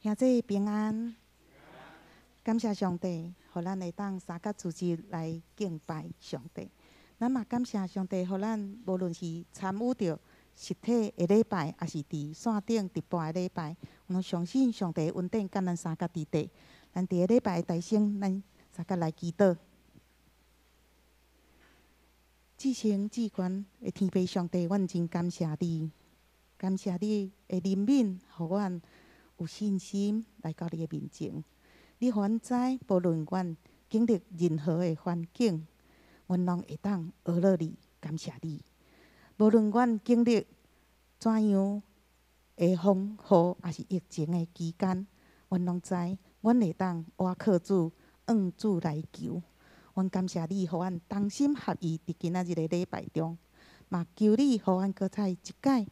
兄弟平安，感谢上帝，互咱会当三甲主日来敬拜上帝。咱嘛感谢上帝，互咱无论是参与着实体的礼拜，还是伫线顶直播的礼拜，我们相信上帝稳定甲咱三甲伫地。咱伫个礼拜的台上，咱三甲来祈祷。至圣至权的天父上帝，阮真感谢你，感谢你的怜悯，互阮有信心来到你的面前。你互阮知，无论阮经历任何的环境，阮拢会当学乐你，感谢你。无论阮经历怎样的风雨，还是疫情的期间，阮拢知，阮会当倚靠主，向主来求。阮感谢你，互阮同心合意伫今仔日的礼拜中，嘛求你，互阮搁再一解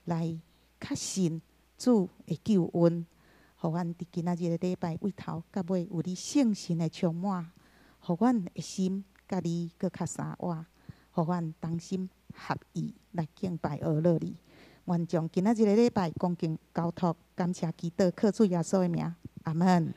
来确信主的救恩，互阮伫今仔日的礼拜为头到尾有你圣神的充满，互阮的心甲你搁较相活，互阮同心合意来敬拜学乐你。愿将今仔日的礼拜恭敬交托，感谢祈祷，靠主耶稣的名，阿门。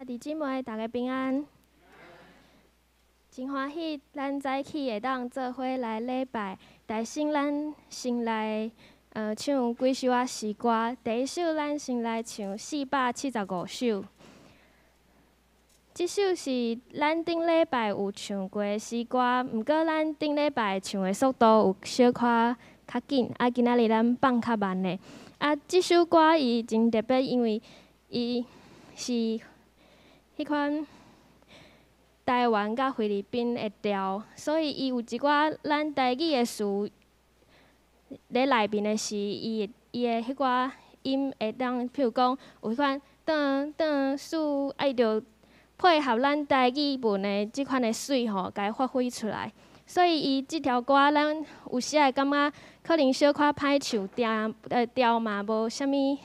弟姊妹，大家平安！真欢喜，咱早起会当做伙来礼拜，但先咱先来唱几首诗歌。第一首，咱先来唱475首。即首是咱顶礼拜有唱过的诗歌，毋过咱顶礼拜唱的速度有小可较紧，今仔日咱放较慢的。即首歌伊真特别，因为伊是迄款台湾甲菲律宾的调，所以伊有一寡咱台语的词咧内面的是伊的迄寡音会当，譬如讲有迄款当当数，伊着配合咱台语文的即款的水吼，甲伊发挥出来。所以伊即条歌，咱有时会感觉可能小可歹唱，调嘛无啥物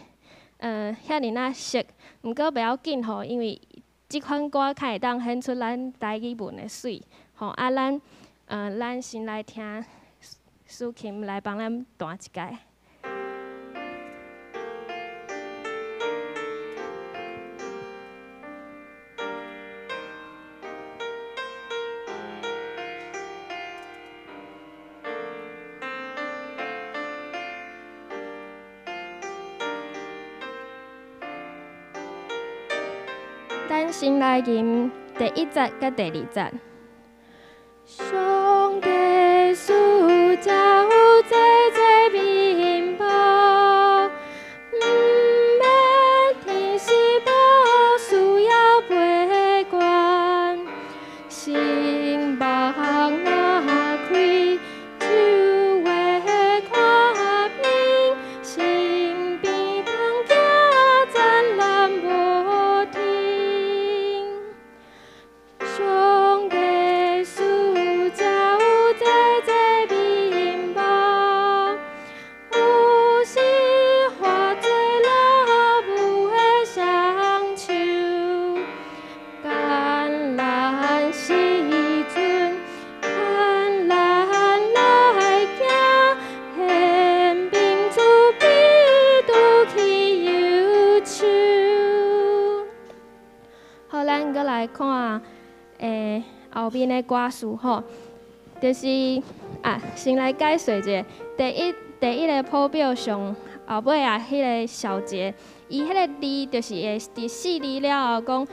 遐尼熟，毋过袂要紧吼，因为即款歌较会当显出咱台语文的水，吼咱先来听苏琴来帮咱弹一下。咱先来吟第1节甲第2节。上帝赐照济济面包，免天时报需要陪伴，心望若开，就会看明，身边同行展览无停。上帝赐照济济面包，有时化作老母的双手，橄榄时阵，看咱来行，宪兵自比拄去忧愁。好，咱搁来看后面的歌词吼，就是先来解说者，第一个谱表上后尾迄个小节，伊迄个字就是会伫4字了后讲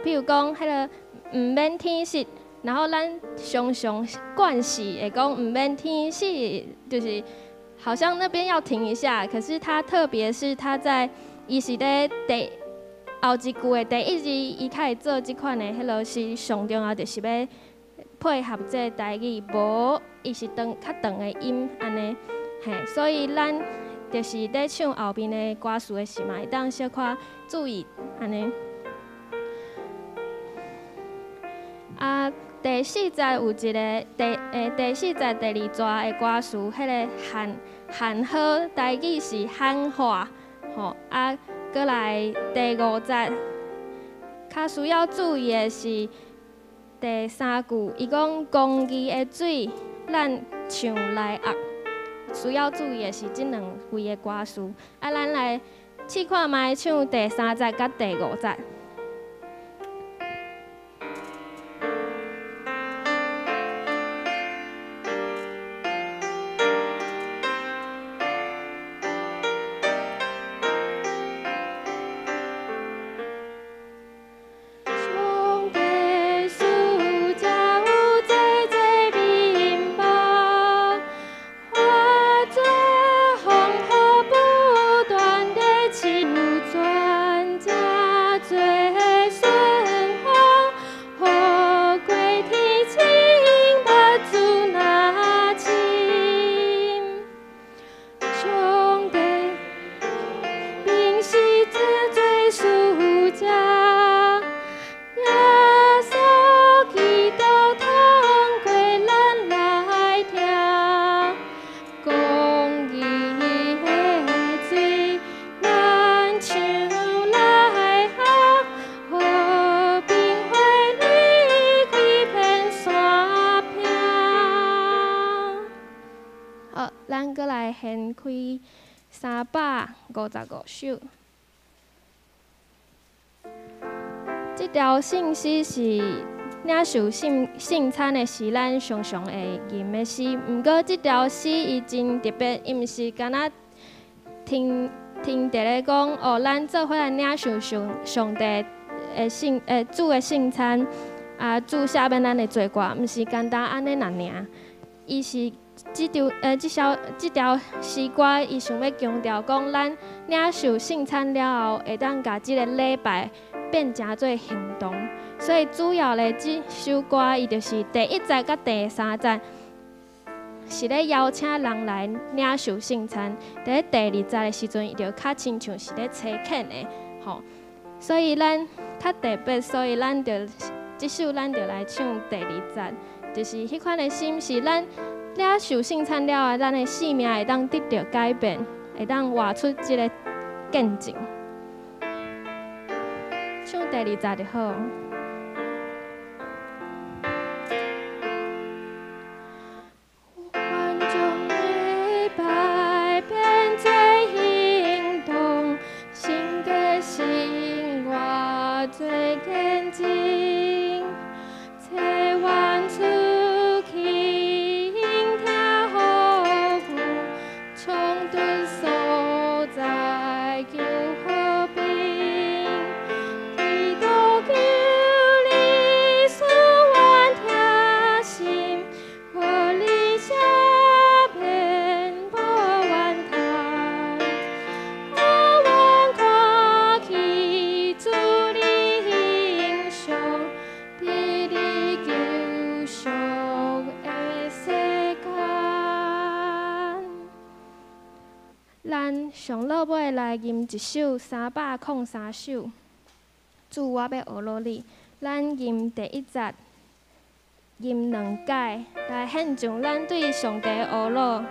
譬如讲迄个毋免天时，然后咱常常惯习会讲毋免天时，就是好像那边要停一下，可是它特别是它在伊是咧后一句的第1字，伊较会做即款的迄落是上重要，就是要配合这台语，无伊是较长的音安尼，嘿，所以咱就是咧唱后面的歌词的时嘛，会当小可注意安尼。啊，第四节有一个第四节第二节的歌词，迄个汉好台语是汉话，吼啊，过来第五节，较需要注意的是第三句，伊讲公义的水，咱唱来压。需要注意的是即两位的歌词，啊，咱来试看卖唱第三节甲第五节。咱搁来掀开355首。这条信息是领受圣餐的时，咱常常会吟的诗。毋过这条诗伊真特别，伊毋是干那听伫咧讲哦，咱做伙来领受上帝的主的圣餐啊，主赦免咱的罪过，毋是简单安尼尔。伊是这条诗歌，伊想要强调讲，咱领受圣餐了后，会当甲这个礼拜变成做行动。所以主要的这首歌，伊就是第一节甲第三节，是咧邀请人来领受圣餐。在第二节的时阵，伊就较亲像是咧初恳的，吼。所以咱较特别，所以咱就这首咱就来唱第二节，就是迄款的心是咱。领受圣餐了后，咱的生命会当得到改变，会当活出这个见证。唱第二节就好。愿将礼拜变做行动，新的生活做见证，千万出。咱上落尾来吟一首303首，主我要学落你。咱吟第一节，吟2解，来献上咱对上帝的学落。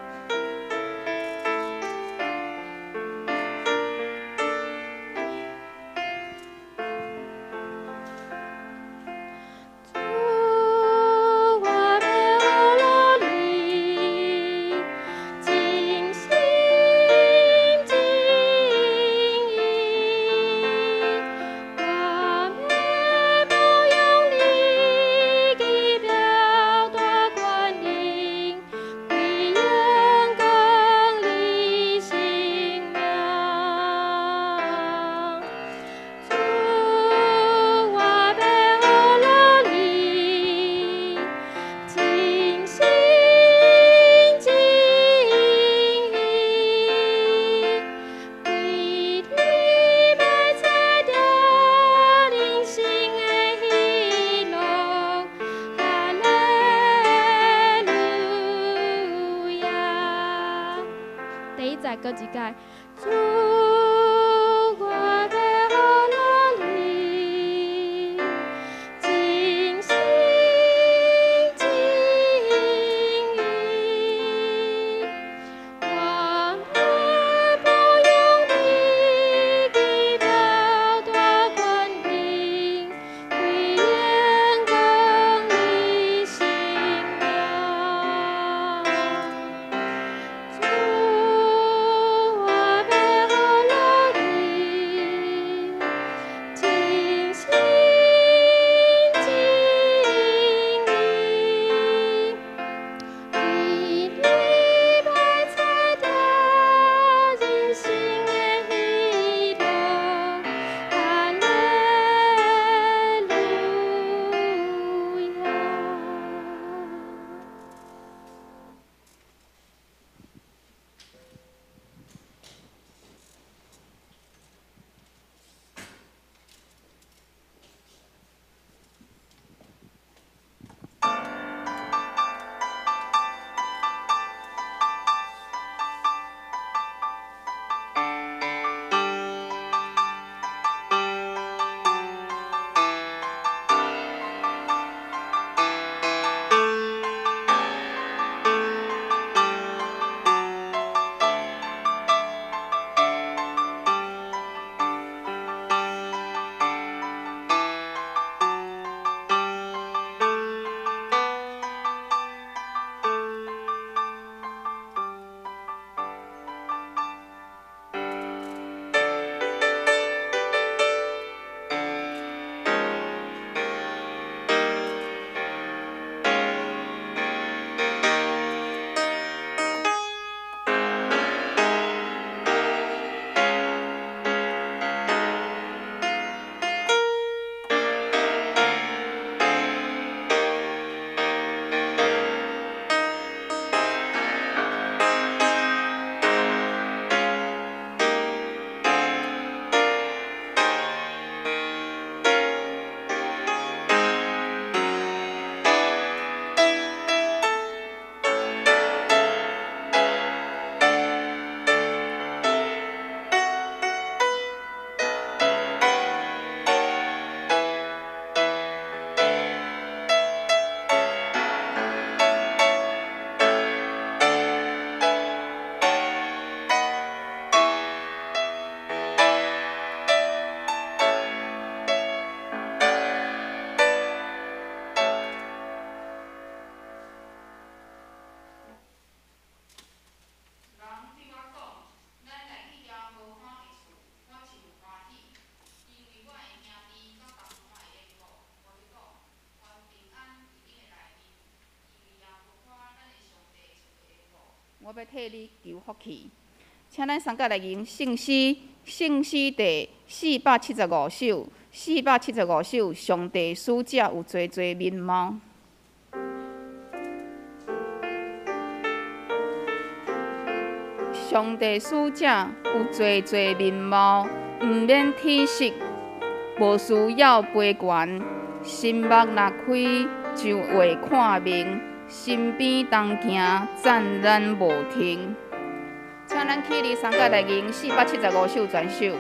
我要替你求福气。请咱三角来吟圣诗，圣诗第475首，475首，上帝使者有多多面貌。上帝使者有多多面貌，毋免体色，无需要卑悬。心目若开，就会看明。身边同行，赞咱无停。请咱起立三角来吟475首全首。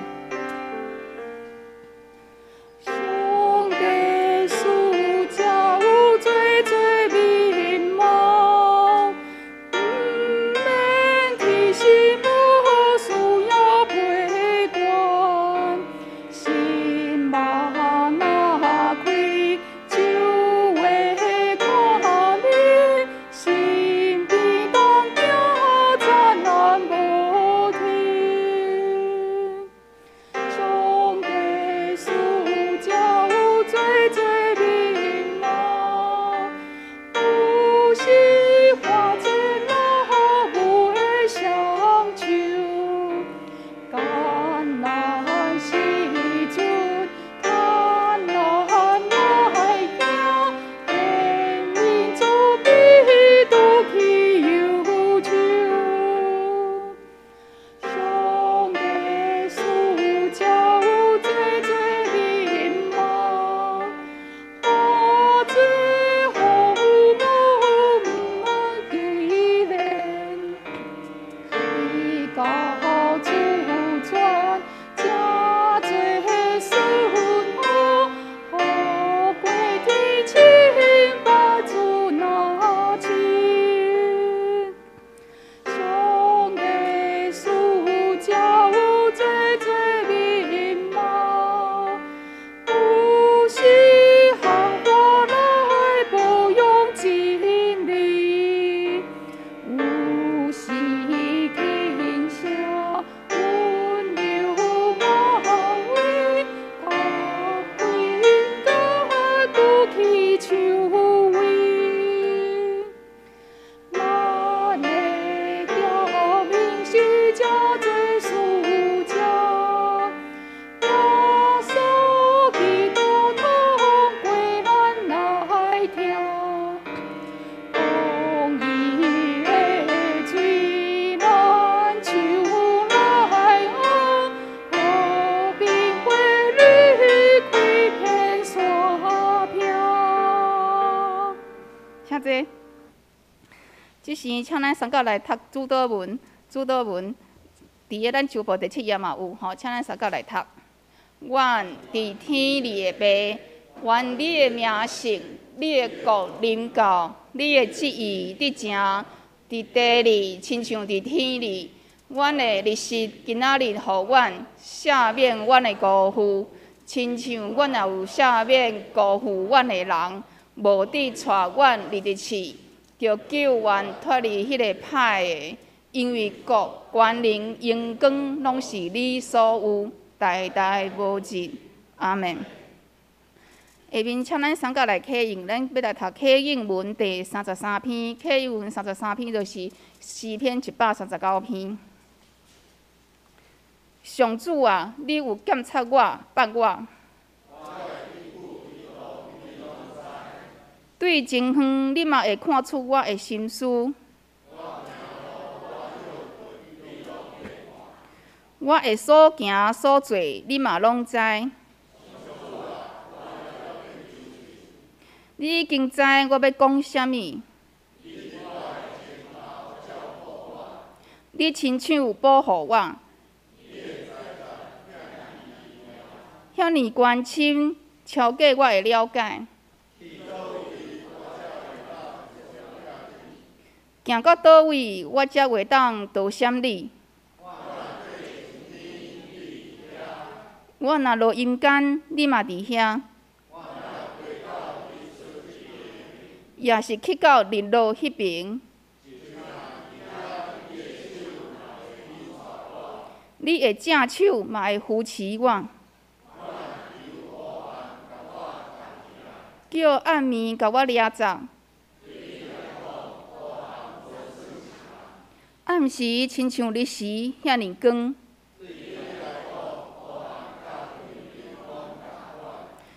上帝使者有多多面貌，毋免提醒，无需要卑悬。心目若开，就会看明。身边同行，赞咱无停。上帝使者有多多面貌，有时化作那有的双手，艰难时阵看咱来行，天命助比拄起忧愁。上帝使者有多多面貌，化作风雨毋通记念，伊到处传，正多顺风，雨过天晴，百主那亲。上帝使者有多多面貌，有时行我来保养真理，有时轻声温柔安慰，各归家拄起手位。咱的表明是真多使者，耶稣基督通过咱来听，公义的水咱手来握，和平汇率开遍山平。请坐。即时，请咱三角来读主祷文。主祷文伫个咱周报第7页嘛有吼，请咱三角来读。阮伫天里的爸，愿你的名圣，你的国临到，你的旨意伫正，伫地里亲像伫天里。阮的日食今仔日，互阮赦免阮的辜负，亲像阮也有赦免辜负阮的人，无伫带阮入地试。就救阮脱离迄个歹的，因为国、权能、荣光，拢是你所有，代代无尽。阿门。下面请咱三角来启应，咱要来读启应文第33篇。启应文33篇就是诗篇139篇。上主啊，你有检察我、捌我。对前方，你嘛会看出我的心思。我的所行所做，你嘛拢知。你已经知我要讲啥物。你亲手保护我。遐尼关心，超过我的了解。行到倒位，我才会当多闪你。我若落阴间，你嘛伫遐；也是去到日落迄边，你的正手嘛会扶持我，叫暗暝甲我掠走。暗时亲像日时遐尼光。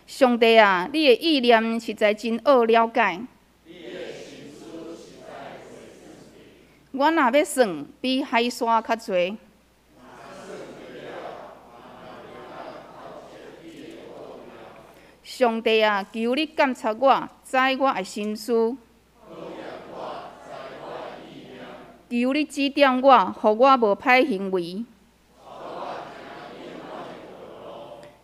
上帝啊，你的意念实在真好了解。我若要算，比海沙较侪。上帝啊，求你监察我，知我的心思。求你指点我，互我无歹行为。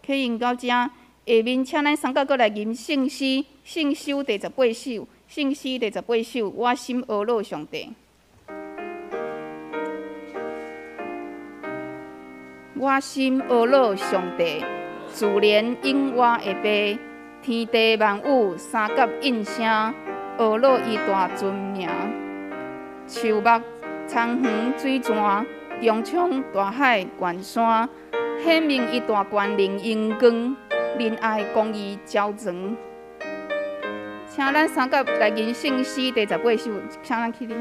启用到这，下面请咱三角搁来吟圣诗，圣诗第18首，圣诗第18首，我心阿乐上帝。我心阿乐上帝，自然应我的爸，天地万物三角应声，阿乐伊大尊名。树木苍黄水泉，中冲大海悬山，显明伊大权能荣光，仁爱公义昭彰。请咱三角来吟圣诗第18首，请咱起立。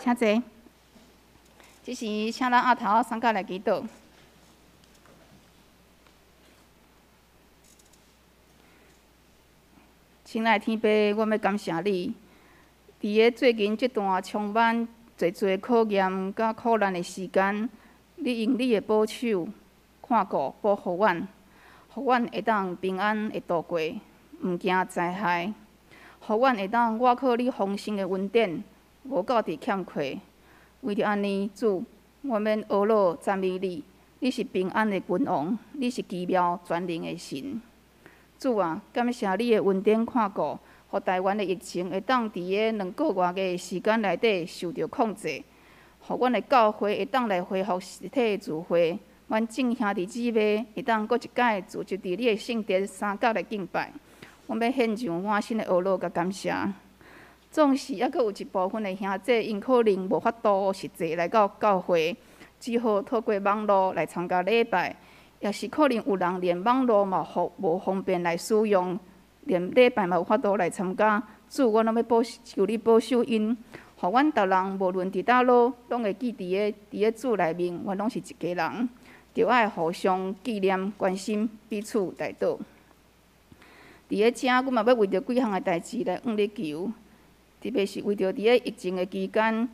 请坐。这时，请咱阿头三角来祈祷。亲爱的天父，我要感谢你，伫个最近这段充满侪考验甲苦难的时间，你用你的保守看顾保护阮，互阮会当平安的度过，毋惊灾害，互阮会当外靠你丰盛的恩典，无够伫欠缺。为着安尼，主，我们阿乐赞美你，你是平安的君王，你是奇妙全能的神。主啊，感谢你的恩典看顾，互台湾的疫情会当伫个2个月的时间内底受到控制，互阮的教会会当来恢复实体聚会，阮众兄弟姊妹会当搁一摆聚集伫你的圣殿三角来敬拜。我要献上满心的阿乐甲感谢。总是还佫有一部分的兄弟，因可能无法度实际来到教会，只好透过网络来参加礼拜。也是可能有人连网络嘛无方便来使用，连礼拜嘛有法度来参加。主，我拢要求你保守因，互阮逐人无论伫倒落，拢会记伫个主内面，阮拢是一家人，着爱互相纪念、关心彼此代祷。伫个遮，阮嘛要为着几项个代志来往咧求，特别是为着伫个疫情个期间，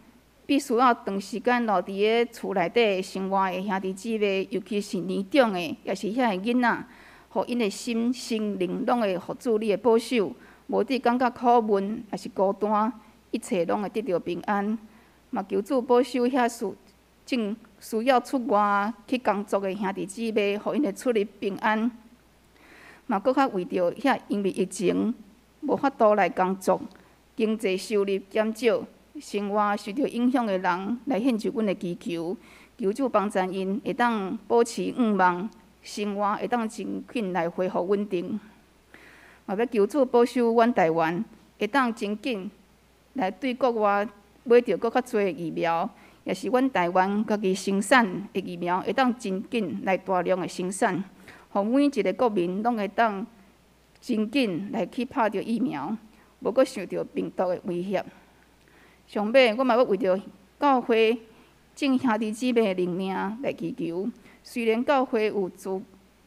必须要长时间留伫个厝内底生活的兄弟姊妹，尤其是年长的，也是遐个囡仔，互因的心、心灵拢会互主你的保守，无伫感觉苦闷，也是孤单，一切拢会得到平安。嘛求主保守遐正需要出外去工作的兄弟姊妹，互因的出入平安。嘛搁较为着遐因为疫情无法度来工作，经济收入减少，生活受到影响的人来献上阮的祈求，求主帮助因会当保持愿望，生活会当真紧来恢复稳定。嘛要求主保守阮台湾，会当真紧来对国外买着搁较侪的疫苗，也是阮台湾家己生产的疫苗，会当真紧来大量的生产，互每一个国民拢会当真紧来去拍着疫苗，无搁受到病毒的威胁。上尾，我嘛要为着教会众兄弟姊妹的灵命来祈求。虽然教会有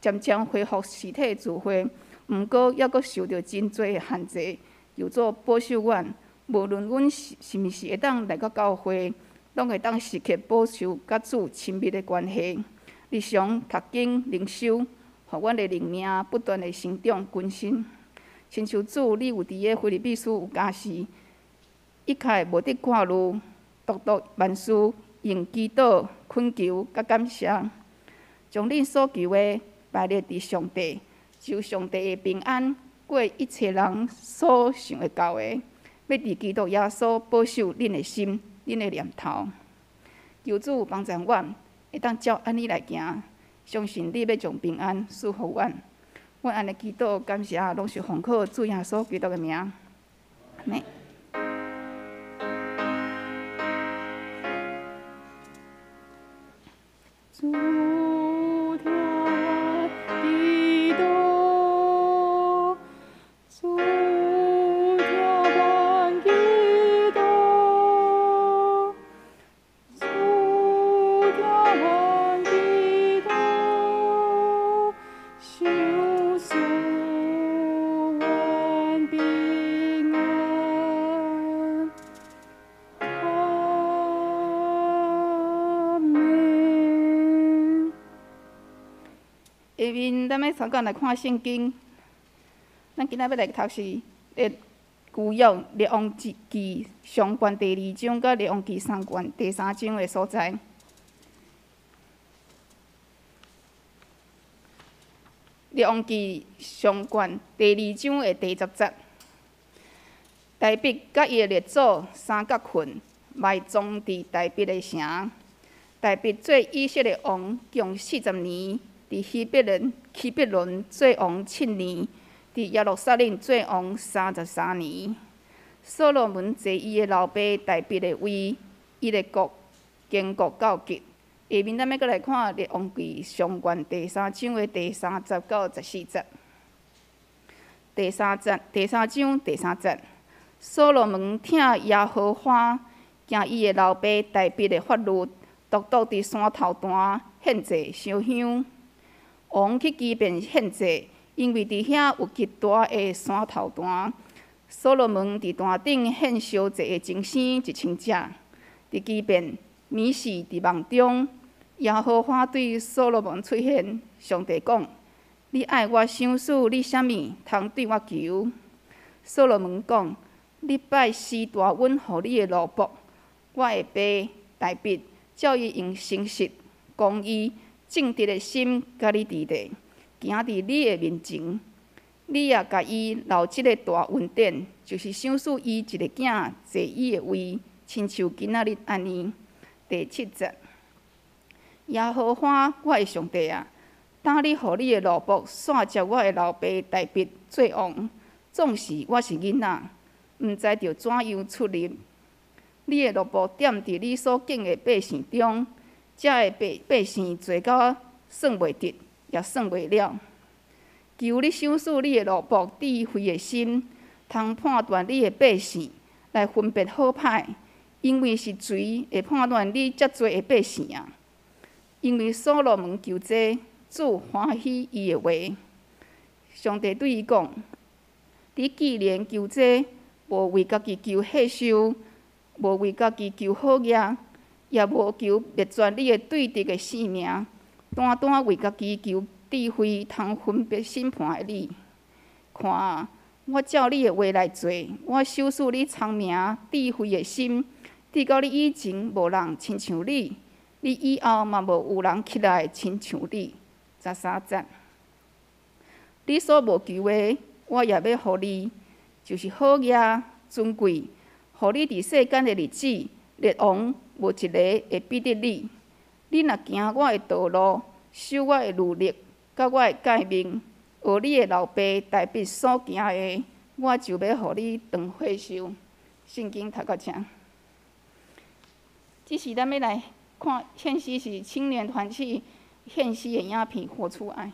渐渐恢复实体聚会，毋过抑阁受到真侪的限制。求主保守阮，无论阮是毋是会当来到教会，拢会当时刻保守甲主亲密的关系。日常读经灵修，互阮的灵命不断的成长更新。亲像主，你有伫个腓立比书有教示。一切无得挂虑，独万事用祈祷、恳求、甲感谢，将恁所求的摆列伫上帝，就上帝的平安过一切人所想会到的，要伫基督耶稣保守恁的心、恁的念头。求主帮助阮，会当照安尼来行，相信你要将平安赐予阮。阮安尼祈祷、感谢，拢是奉靠主耶稣基督的名。阿们。主条基督，主条基督，主条基督，修属阮平安。下面咱要参考来看圣经，咱今仔要来读是《旧约列王记上卷第2章，甲列王记上卷第3章的所在。列王记上卷第2章的第10节，大卫甲伊的列祖三角群埋葬伫大卫的城。大卫做以色列王共40年。伫希伯伦做王7年，伫耶路撒冷做王33年。所罗门坐伊的老爸大卫的位，伊的国坚固到极。下面咱要阁来看列王记上卷第3章的第30到14节。第3章第3节，所罗门听耶和华行伊的老爸大卫的法律，独独伫山头端献祭烧香。王去基遍献祭，因为伫遐有极大的山头端。所罗门伫坛顶献烧祭的精生1000只。伫基遍，暝时伫梦中，耶和华对所罗门出现，上帝讲：“你爱我想使你啥物通对我求？”所罗门讲：“你拜师大阮互你的奴仆，我的爸大卫，叫伊用诚实、公义。正直的心，甲你伫地，行伫你的面前。你也甲伊留即个大恩典，就是想使伊一个囝坐伊的位，亲像今仔日安尼。第7节，耶和华我的上帝啊，当你互你的奴仆煞接我的老爸大卫做王，总是我是囡仔，毋知着怎样出入。你的奴仆踮伫你所敬的百姓中。遮个百姓多到算袂得，也算袂了。求你赏赐你的奴仆智慧的心，通判断你的百姓，来分别好歹，因为是谁会判断你遮多的百姓啊？因为所罗门求这，主欢喜伊的话。上帝对伊讲：你既然求这，无为家己求贺寿，无为家己求好业，也无求灭绝你的对敌的性命，单单为家己求智慧，通分别审判的你。看啊，我照你的话来做，我收拾你聪明智慧的心，直到你以前无人亲像你，你以后嘛无有人起来亲像你。13节，你所无求的，我也要互你，就是好业、尊贵，互你伫世间的日子，列王无一个会比得你。你若行我的道路，守我的律例，甲我的诫命，学你的老爸大卫所行的，我就要互你长岁寿。圣经读到这，这是咱要来看献诗，是青年团契献诗的影片，活出爱。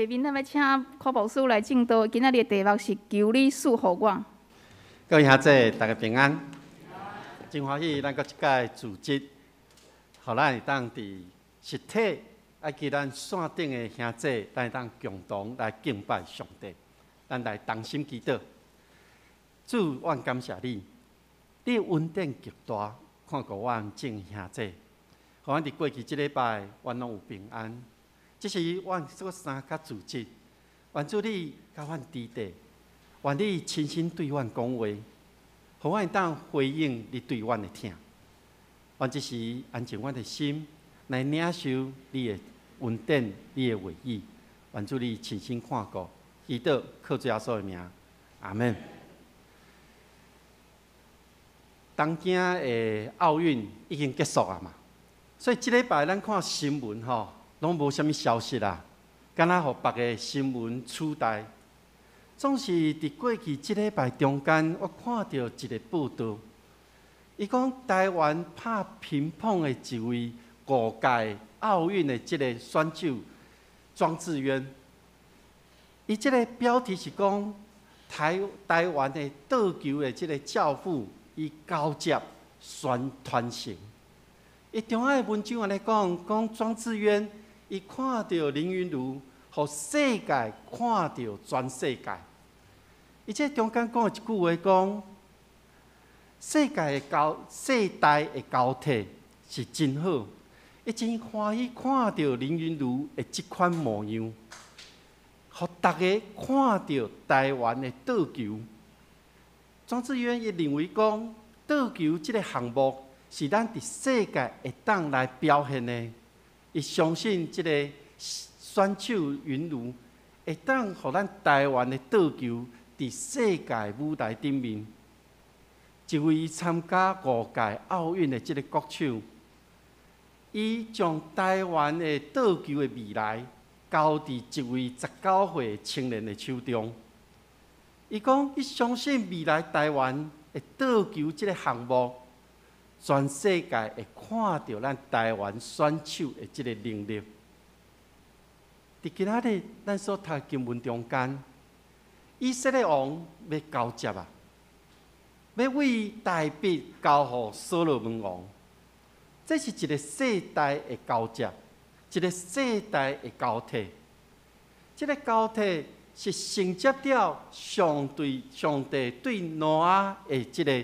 下面咱要请柯牧师来正道，今仔日的题目是求你赐予我。各位兄弟，大家平安。真欢喜，咱搁一届组织，互咱会当伫实体，爱记咱线顶的兄弟，咱会当共同来敬拜上帝，咱来同心祈祷。主，阮感谢你，你恩典极大，看顾阮众兄弟，互阮伫过去即礼拜，阮拢有平安。这是阮这三甲组织，愿主你甲阮支持，愿你亲身对阮讲话，互阮会当回应你对阮的听。愿这时安静阮的心，来领受你的恩典、你的话语。愿主你亲身看顾，祈祷靠主耶稣的名，阿门。东京的奥运已经结束啊嘛，所以即礼拜咱看新闻吼。拢无啥物消息啦，敢若互别个新闻取代。总是伫过去即礼拜中间，我看到一个报道，伊讲台湾拍乒乓的一位5届奥运的即个选手庄智渊，伊即个标题是讲台湾的倒球的即个教父，伊交接传承。伊中间的文章安尼讲庄智渊。伊看到林云如，互世界看到全世界。伊这中间讲一句话，讲世代的交替是真好。伊真欢喜看到林云如的这款模样，互大家看到台湾的倒球。庄智渊伊认为讲倒球这个项目是咱伫世界会当来表现的。伊相信即个选手云如会当互咱台湾的倒球伫世界舞台顶面，一位参加5届奥运的即个国手，伊将台湾的倒球的未来交伫一位19岁青年的手中。伊讲，伊相信未来台湾的倒球即个项目。全世界会看到咱台湾选手的这个能力。伫今仔日咱所读经文中间，以色列王要交接啊，要为大笔交予所罗门王。这是一个世代的交接，一个世代的交替。这个交替是承接了上帝对挪亚的这个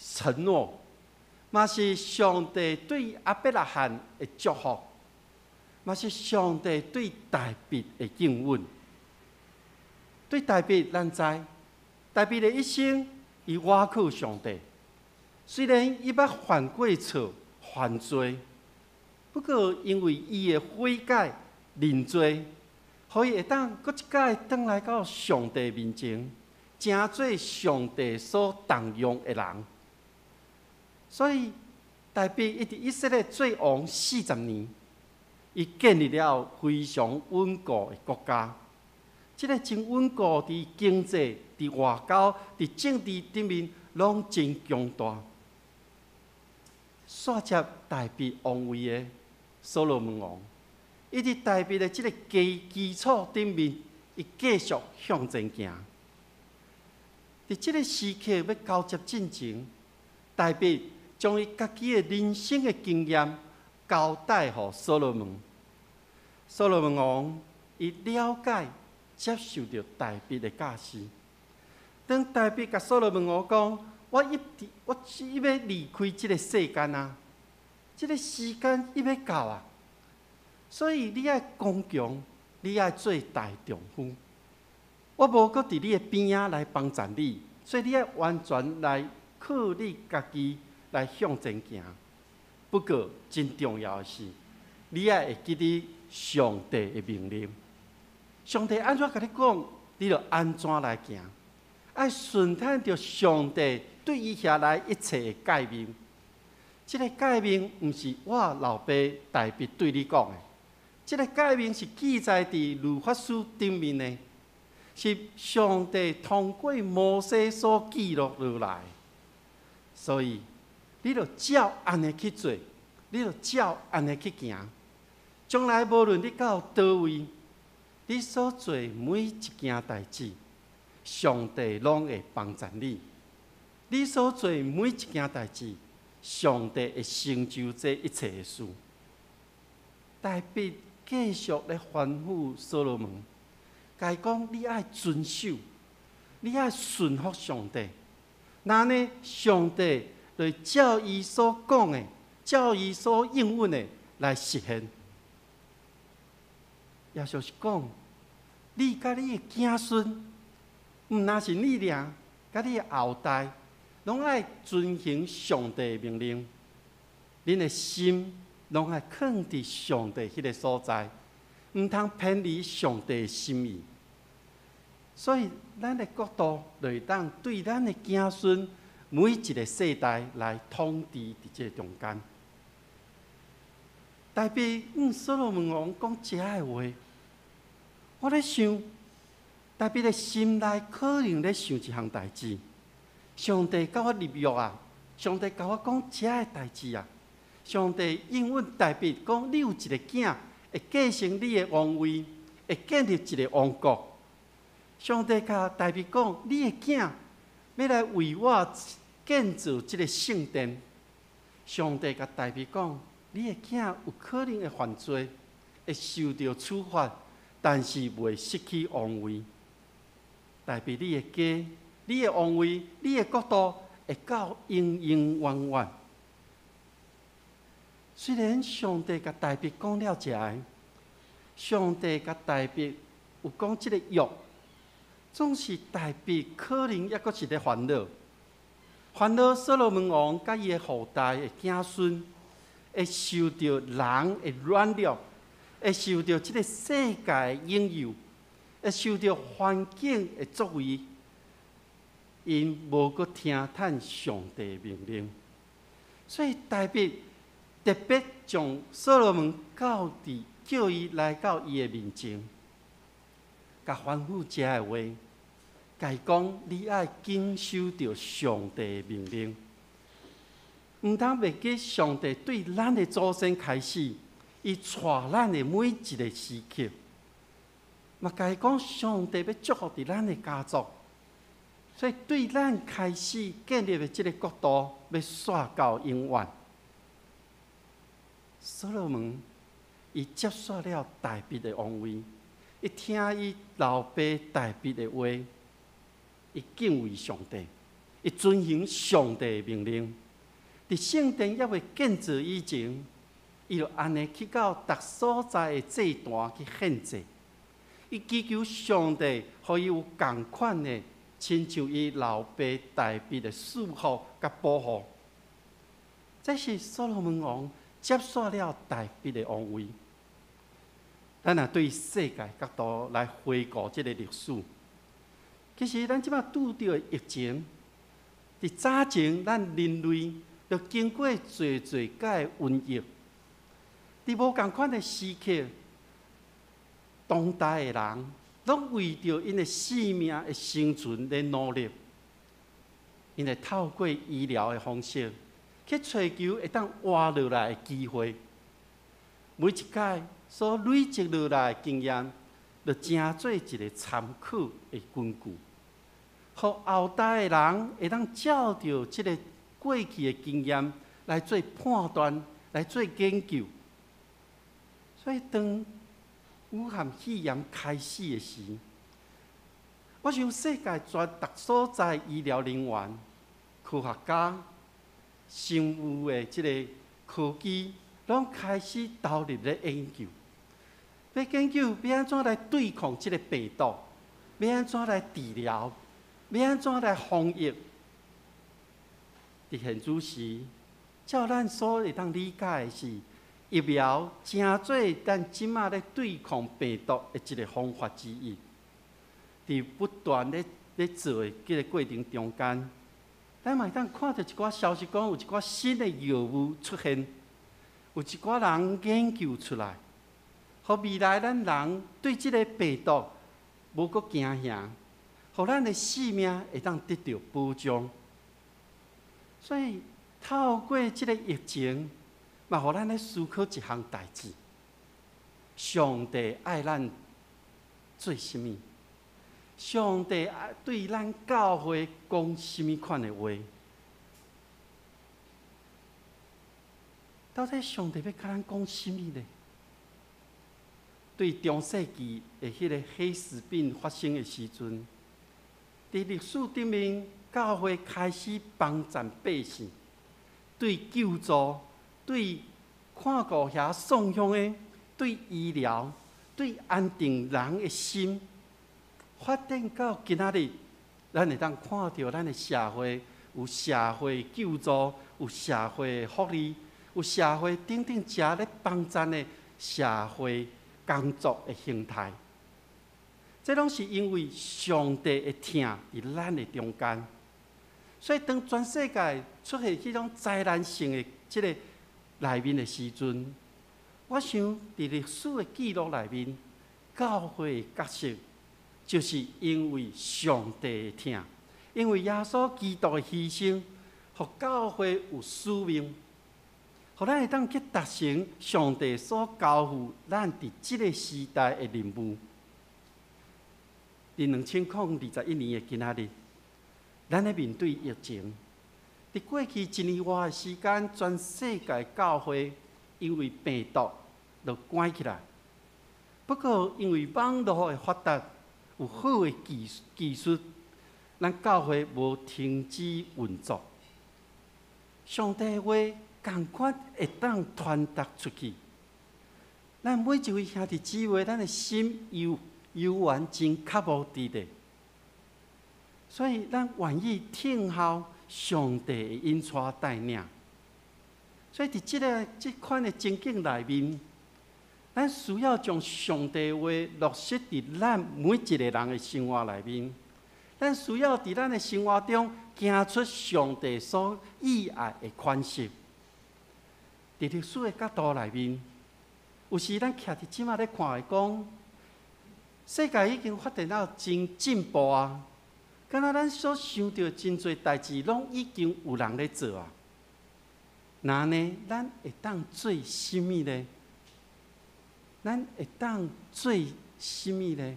承诺，嘛是上帝对亚伯拉罕的祝福，嘛是上帝对大卫的应允。对大卫，咱知大卫的一生，伊倚靠上帝。虽然伊捌犯过错、犯罪，不过因为伊的悔改、认罪，可以会当搁一届转来到上帝面前，成做上帝所动用的人。所以，大卫伊伫以色列做王40年，伊建立了非常稳固的国家。这个真稳固，伫经济、伫外交、伫政治顶面，拢真强大。续接大卫王位的所罗门王，伊伫大卫的这个基础顶面，伊继续向前行。伫这个时刻要交接进前，大卫将伊家己的人生的经验交代予所罗门。所罗门王伊了解、接受着大卫的教示。当大卫甲所罗门王讲：“我伊要离开这个世间啊，这个时间伊要到啊。所以你爱刚强，你爱做大丈夫。我无搁伫你的边仔来帮助你，所以你爱完全来靠你家己。”来向前行，不过真重要的是，你也会记得上帝的命令。上帝安怎甲你讲，你就安怎来行。爱顺探着上帝对伊遐来一切的诫命。这个诫命毋是我老爸大卫对你讲的，这个诫命是记载伫律法书顶面的，是上帝通过摩西所记录落来。所以，你就照安尼去做，你就照安尼去行。将来无论你到倒位，你所做每一件代志，上帝拢会帮助你。你所做每一件代志，上帝会成就这一切的事。大卫继续来吩咐所罗门，甲伊讲：你爱遵守，你爱顺服上帝。那呢，上帝就照伊所讲的，照伊所应允的来实现。也就是讲，你甲你的子孙，毋那是你俩，甲你的后代，拢爱遵行上帝的命令。恁的心拢爱放伫上帝迄个所在，毋通偏离上帝的心意。所以，咱的国度就会当对咱的子孙每一个世代来统治伫这中间。大卫所罗门王讲这个话，我咧想，大卫的心内可能咧想一项代志。上帝甲我立约啊，上帝甲我讲这个代志啊。上帝应允大卫讲，你有一个囝会继承你的王位，会建立一个王国。上帝甲大卫讲，你的囝要来为我建造这个圣殿。上帝甲大卫讲，你的囝有可能会犯罪，会受到处罚，但是袂失去王位。大卫，你的家、你的王位、你的国度会到永永远远。虽然上帝甲大卫讲了这个，上帝甲大卫有讲这个约，总是大卫可能抑阁是咧烦恼，烦恼所罗门王甲伊的后代的子孙会受到人的软弱，会受到这个世界的引诱，会受到环境的作为，因无阁听叹上帝的命令，所以大卫特别将所罗门叫伊来到伊的面前，甲吩咐这个话，甲伊讲：你爱谨守着上帝的命令，毋通袂记上帝对咱的祖先开始，伊带咱的每一个时刻。嘛，甲伊讲上帝要祝福伫咱的家族，所以对咱开始建立的这个国度，要续到永远。所罗门伊接受了大卫的王位，伊听伊老爸大卫的话，伊敬畏上帝，伊遵行上帝的命令。伫圣殿还未建造以前，伊就安尼去到逐所在的祭坛去献祭。伊祈求上帝，互伊有同款的，亲像伊老爸大卫的祝福甲保护。这是所罗门王接受了大卫的王位。咱若对世界角度来回顾这个历史，其实咱即摆拄到的疫情，伫早前咱人类就经过侪届的瘟疫，伫无同款的时刻，当代的人拢为着因的性命的生存来努力，因会透过医疗的方式去追求会当活落来的机会。每一届所累积落来的经验，就成做一个参考的根据，互后代的人会当照着这个过去的经验来做判断，来做研究。所以当武汉肺炎开始的时，我想世界绝大所在医疗人员、科学家、生物的这个科技，拢开始投入咧研究，要研究要安怎来对抗这个病毒，要安怎来治疗，要安怎来防疫。伫现主时，照咱所会当理解的是，疫苗真做咱即马咧对抗病毒的一个方法之一。伫不断咧做的这个过程中间，咱嘛会当看到一寡消息讲有一寡新的药物出现，有一寡人研究出来，互未来咱人对这个病毒无阁惊吓，互咱的性命会当得到保障。所以透过这个疫情，嘛，互咱咧思考一项代志，上帝爱咱做什么？上帝对咱教会讲什么款的话？到底上帝要甲咱讲什么呢？对中世纪的迄个黑死病发生的时阵，伫历史顶面，教会开始帮助百姓，对救助、对看顾遐送养的、对医疗、对安定人的心，发展到今仔日，咱会当看到咱的社会有社会救助，有社会福利，有社会等等遮咧帮助的社会工作的形态。这拢是因为上帝的疼伫咱的中间，所以当全世界出现迄种灾难性的即个内面的时阵，我想伫历史的记录内面，教会的角色就是因为上帝的疼，因为耶稣基督的牺牲，互教会有使命，互咱会当去达成上帝所交付咱伫即个时代的任务。伫2021年的今仔日，咱咧面对疫情，伫过去1年外的时间，全世界教会因为病毒就关起来。不过，因为网络的发达，有好的技术，咱教会无停止运作。上帝的话同款会当传达出去。咱每一位兄弟姊妹，咱的心悠远真刻薄伫咧，所以咱愿意听候上帝的引带带领。所以伫即款的情景内面，咱需要将上帝的话落实伫咱每一个人的生活内面。咱需要伫咱的生活中行出上帝所喜爱的款式。伫历史的角度内面，有时咱徛伫即马咧看的讲，世界已经发展到真进步啊！敢若咱所想到真侪代志，拢已经有人咧做啊。那呢，咱会当做什么呢？咱会当做什么呢？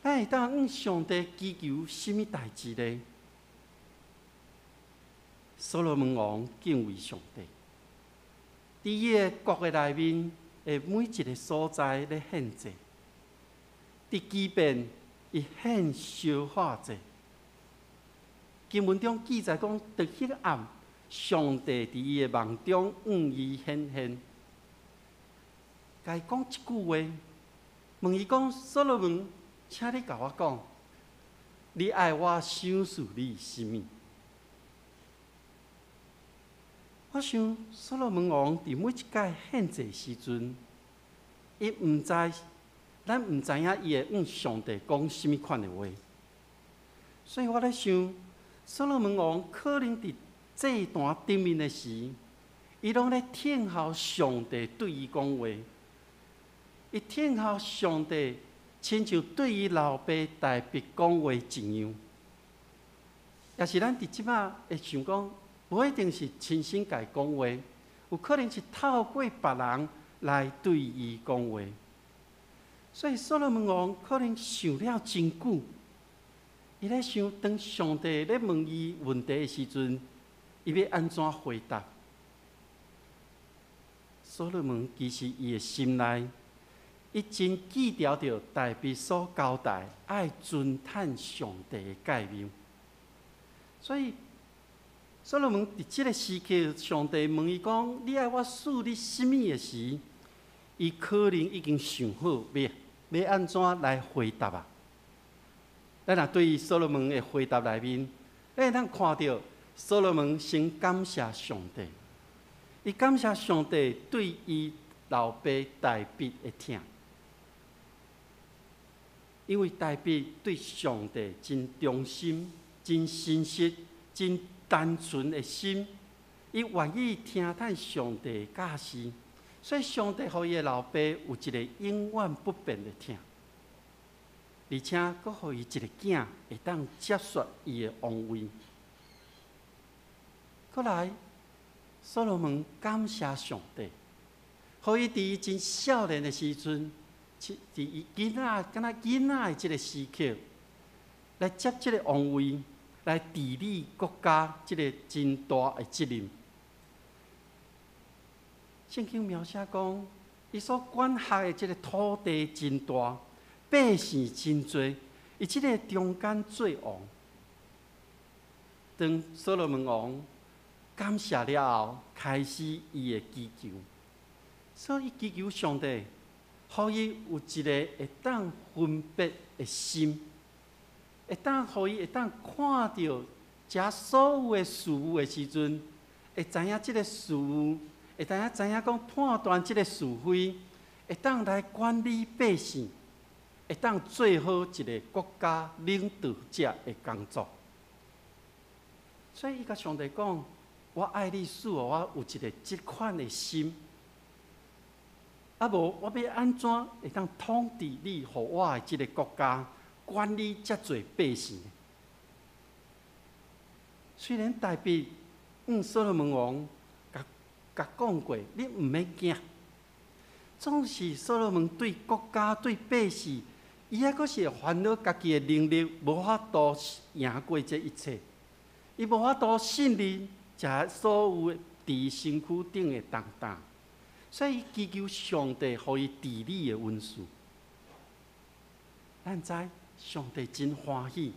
咱会当向上帝祈求什么代志呢？所罗门王敬畏上帝，伫伊个国个内面的每一个所在咧献祭，伫基遍伊献烧化祭。经文中记载讲，伫迄个暗，上帝伫伊个梦中向伊显现，甲伊讲一句话，问伊讲：所罗门，请你甲我讲，你爱我想事你什么？我想，所罗门王伫每一届献祭时阵，伊毋知，咱毋知影伊会向上帝讲什么款的话。所以我咧想，所罗门王可能伫祭坛顶面的时，伊拢咧听候上帝对伊讲话。伊听候上帝，亲像对伊老爸大卫讲话一样。也是咱伫即马会想讲，无一定是亲身家讲话，有可能是透过别人来对伊讲话。所以所罗门王可能想了真久，伊咧想，当上帝咧问伊问题的时阵，伊要安怎回答？所罗门其实伊的心内，伊真记牢着大卫所交代，爱尊叹上帝的诫命。所以，所罗门伫即个时刻，上帝问伊讲：“你爱我赐你什么的时？”伊可能已经想好要安怎来回答啊。咱若对于所罗门的回答内面，咱会当看到所罗门先感谢上帝，伊感谢上帝对伊老爸大卫的疼，因为大卫对上帝真忠心。真诚实、真单纯的心，伊愿意听叹上帝的教示，所以上帝予伊的老爸有一个永远不变的疼，而且佫予伊一个囝会当接续伊的王位。佫来，所罗门感谢上帝，互伊伫伊真少年的时阵，伫伊囡仔，敢若囡仔的即个时刻，来接即个王位，来治理国家即个真大的责任。圣经描写讲，伊所管辖的即个土地真大，百姓真多，伊即个中间做王。当所罗门王感谢了后，开始伊的祈求，所以伊祈求上帝，互伊有一个会当分别的心，会当互伊会当看到遮所有的事物的时阵，会知影即个事物，会知影讲判断即个是非，会当来管理百姓，会当做好一个国家领导者的工作。所以伊甲上帝讲：“我爱你，使我有一个这款的心。啊无，我要安怎会当统治你，互我的这个国家管理遮侪百姓？”虽然大卫所罗门王甲讲过，你毋免惊，总是所罗门对国家对百姓，伊还阁是烦恼家己的能力无法度赢过这一切。伊无法度信任遮所有伫身躯顶的重担，所以祈求上帝互伊治理的温顺。咱知上帝真欢喜，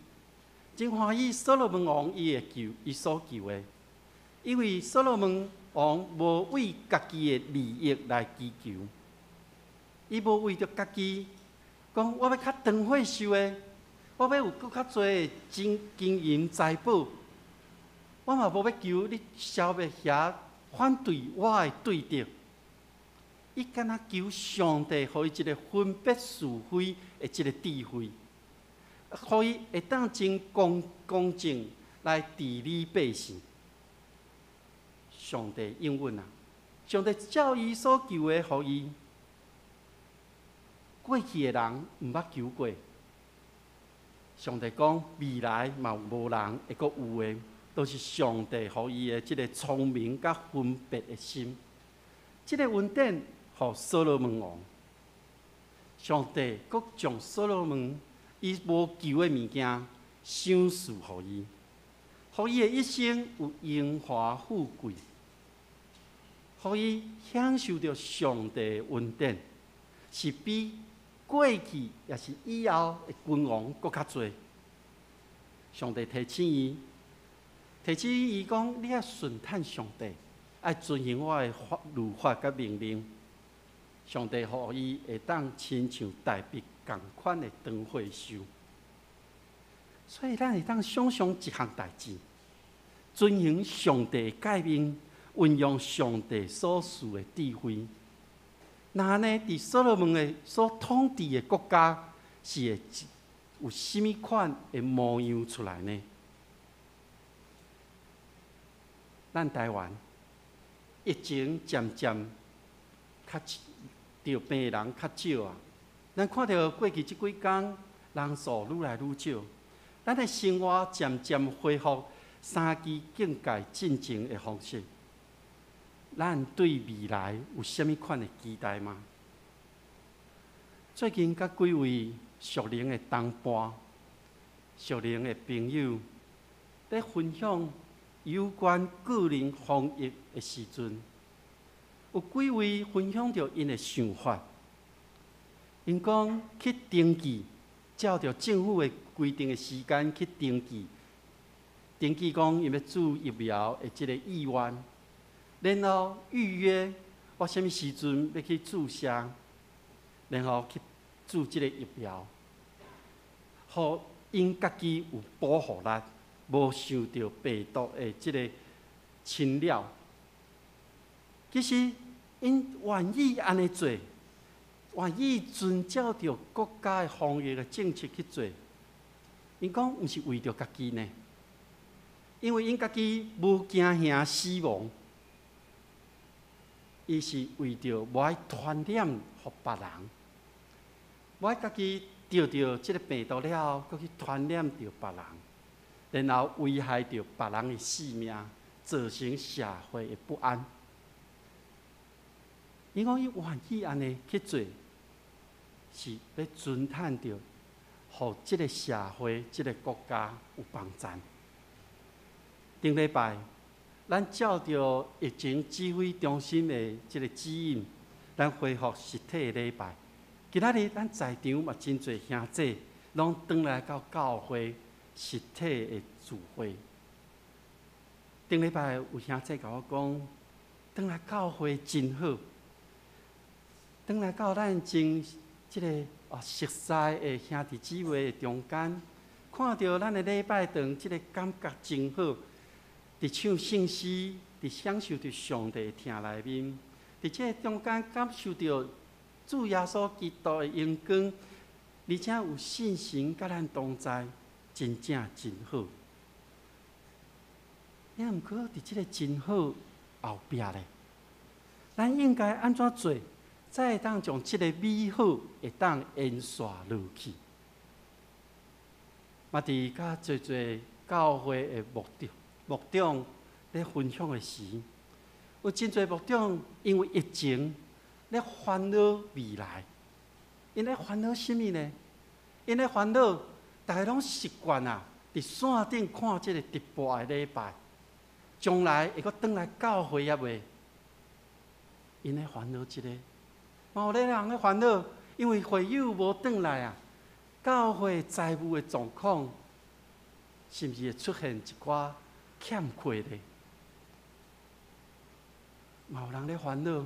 真欢喜所罗门王伊的求，伊所求的，因为所罗门王无为家己的利益来祈求，伊无为着家己讲我要较长岁数的，我要有更较多的金银财宝。我嘛无要求你消灭遐反对我的对敌，伊敢若求上帝，互伊一个分别是非的一个智慧，互伊会当真公正来治理百姓。上帝应允啊！上帝照伊所求的，互伊过去的人毋捌求过。上帝讲未来嘛有无人会阁有的。都是上帝互伊的即个聪明甲分别的心，即个恩典互所罗门王。上帝阁将所罗门伊无求的物件赏赐互伊，互伊的一生有荣华富贵，互伊享受着上帝的恩典，是比过去也是以后的君王阁较多。上帝提醒伊。提醒伊讲，你要顺探上帝，要遵行我的律法甲命令。上帝互伊会当亲像大卫同款的长岁数。所以咱会当想象一项代志，遵行上帝的诫命，运用上帝所赐的智慧。那呢，伫所罗门的所统治的国家，是会有甚物款的模样出来呢？咱台湾疫情渐渐较得病的人较少啊，咱看到过去这几天人数愈来愈少，咱的生活渐渐恢复三级警戒进前的方式。咱对未来有甚物款的期待吗？最近甲几位属灵的同伴、属灵的朋友在分享有关个人防疫的时阵，有几位分享着因的想法。因讲去登记，照着政府的规定的时间去登记，登记讲因要注疫苗的这个意愿，然后预约我什么时阵要去注射，然后去注这个疫苗，互因家己有保护力。无受到病毒的这个侵扰，其实因愿意安尼做，愿意遵照着国家的防疫的政策去做。因讲毋是为着家己呢，因为因家己无惊吓死亡，伊是为着无爱传染互别人，无爱家己得到这个病毒了后，搁去传染着别人。然后危害到别人的性命，造成社会的不安。伊讲伊愿意安尼去做，是要尊探着，互即个社会、即个国家有帮助。顶礼拜，咱照着疫情指挥中心的即个指引，咱恢复实体的礼拜。今仔日咱在场嘛真侪兄姐，拢转来到教会实体的聚会。顶礼拜有兄姐甲我讲，转来教会真好，转来到咱真即个熟悉的兄弟姊妹的中间，看到咱的礼拜堂，即个感觉真好。伫唱圣诗，伫享受着上帝的听内面，伫即个中间感受着主耶稣基督的荣光，而且有信心甲咱同在，真正真好。也毋过伫即个真好后壁咧，咱应该安怎做，才会当将即个美好会当延续落去？嘛，伫甲侪侪教会的牧长咧分享的时，有真侪牧长因为疫情咧烦恼未来，因咧烦恼什么呢？因咧烦恼，大家拢习惯啊，伫线顶看即个直播的礼拜，将来会阁转来教会也未？因咧烦恼即个，嘛有咧人咧烦恼，因为会友无转来啊，教会财务的状况，是毋是会出现一寡欠缺咧？嘛有人咧烦恼，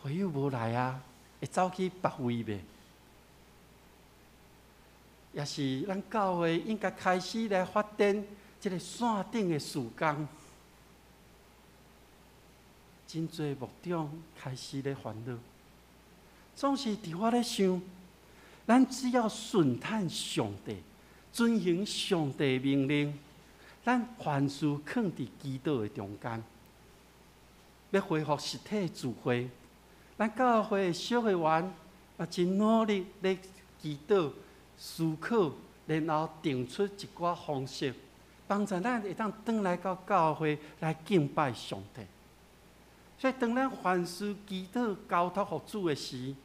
会友无来啊，会走去别位袂？也是咱教会应该开始来发展即个线顶的事工。真侪牧长开始咧烦恼，总是伫我咧想，咱只要顺探上帝，遵行上帝命令，咱凡事放伫基督的中间。要恢复实体聚会，咱教会的小会员也真努力咧祈祷、思考，然后定出一寡方式，帮助咱会当转来到教会来敬拜上帝。所以，当咱凡事祈祷交托互主的时，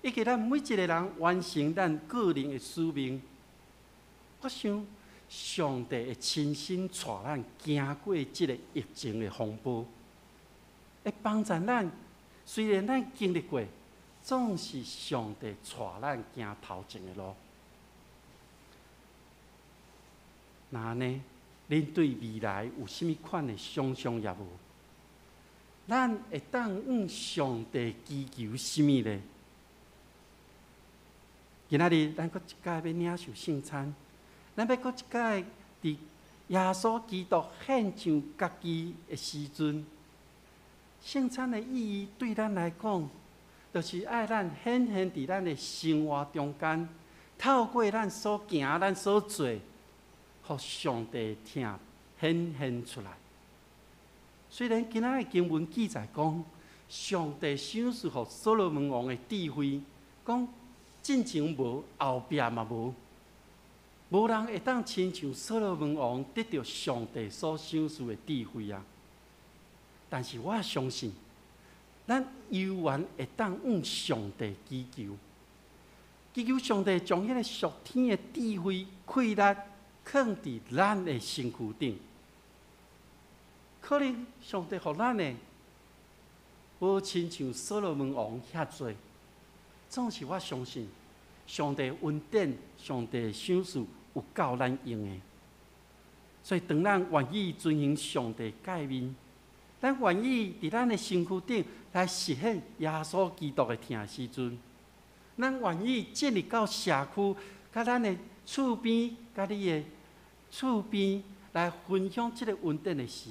以及咱每一个人完成咱个人的使命，我想上帝会亲身带咱行过这个疫情的风暴，会帮助咱。虽然咱经历过，总是上帝带咱行头前的路。那呢，恁对未来有甚物款的想象也无？咱会当向上帝祈求什么呢？今仔日咱搁一届要领受圣餐，咱要搁一届伫耶稣基督献上家己的时阵，圣餐的意义对咱来讲，就是爱咱显现伫咱的生活中间，透过咱所行、咱所做，互上帝听显现出来。虽然今仔的经文记载讲，上帝赏赐予所罗门王的智慧，讲进前无，后壁嘛无，无人会当亲像所罗门王得到上帝所赏赐的智慧啊！但是我相信，咱犹原会当向上帝祈求，祈求上帝将迄个属天的智慧、气力放伫咱的身躯顶。可能上帝予咱的，无亲像所罗门王遐多，总是我相信，上帝恩典、上帝的赏赐有够咱用的。所以，当咱愿意遵行上帝诫命，咱愿意伫咱的身躯顶来实现耶稣基督的听时阵，咱愿意建立到社区，甲咱的厝边、甲你的厝边来分享这个恩典的时。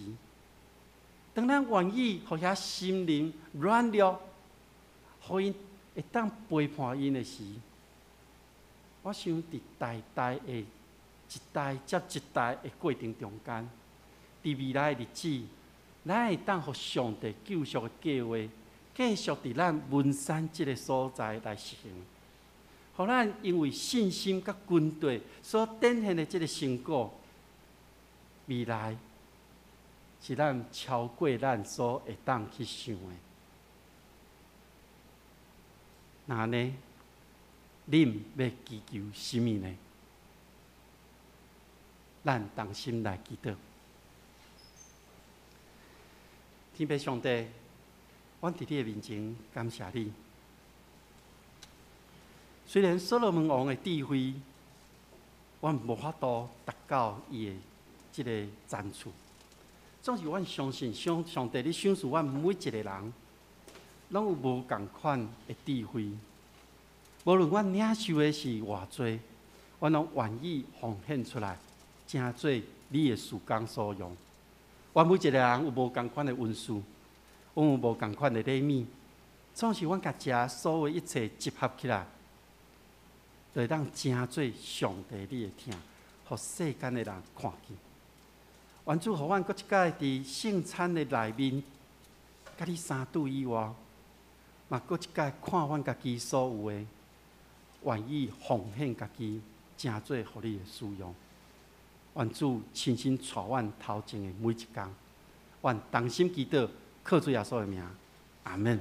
当咱愿意，互遐心灵软弱，互因会当陪伴因的时，我想伫代代的一代接一代的过程中间，伫未来的日子，咱会当互上帝救赎的计划，继续伫咱文山这个所在来实行，互咱因为信心甲军队所展现的这个成果，未来。是咱超过咱所会当去想的。那呢，恁要祈求什么呢？咱同心来祈祷。天父上帝，阮伫你的面前感谢你。虽然所罗门王的智慧，阮无法度达到伊的即个赞处，总是阮相信，上帝你赏赐阮每一个人，拢有无共款的智慧。无论阮领受的是偌济，阮拢愿意奉献出来，正做你的事工所用。阮每一个人有无共款的运数，阮有无共款的礼物，总是阮甲遮所有一切集合起来。就会当正做上帝你的听，互世间的人看见。愿主，互阮搁一届伫圣餐的内面，甲你相拄以外，嘛搁一届看阮家己所有的，愿意奉献家己，正做互你的使用。愿主亲身带阮头前的每一天，愿同心祈祷，靠主耶稣的名，阿门。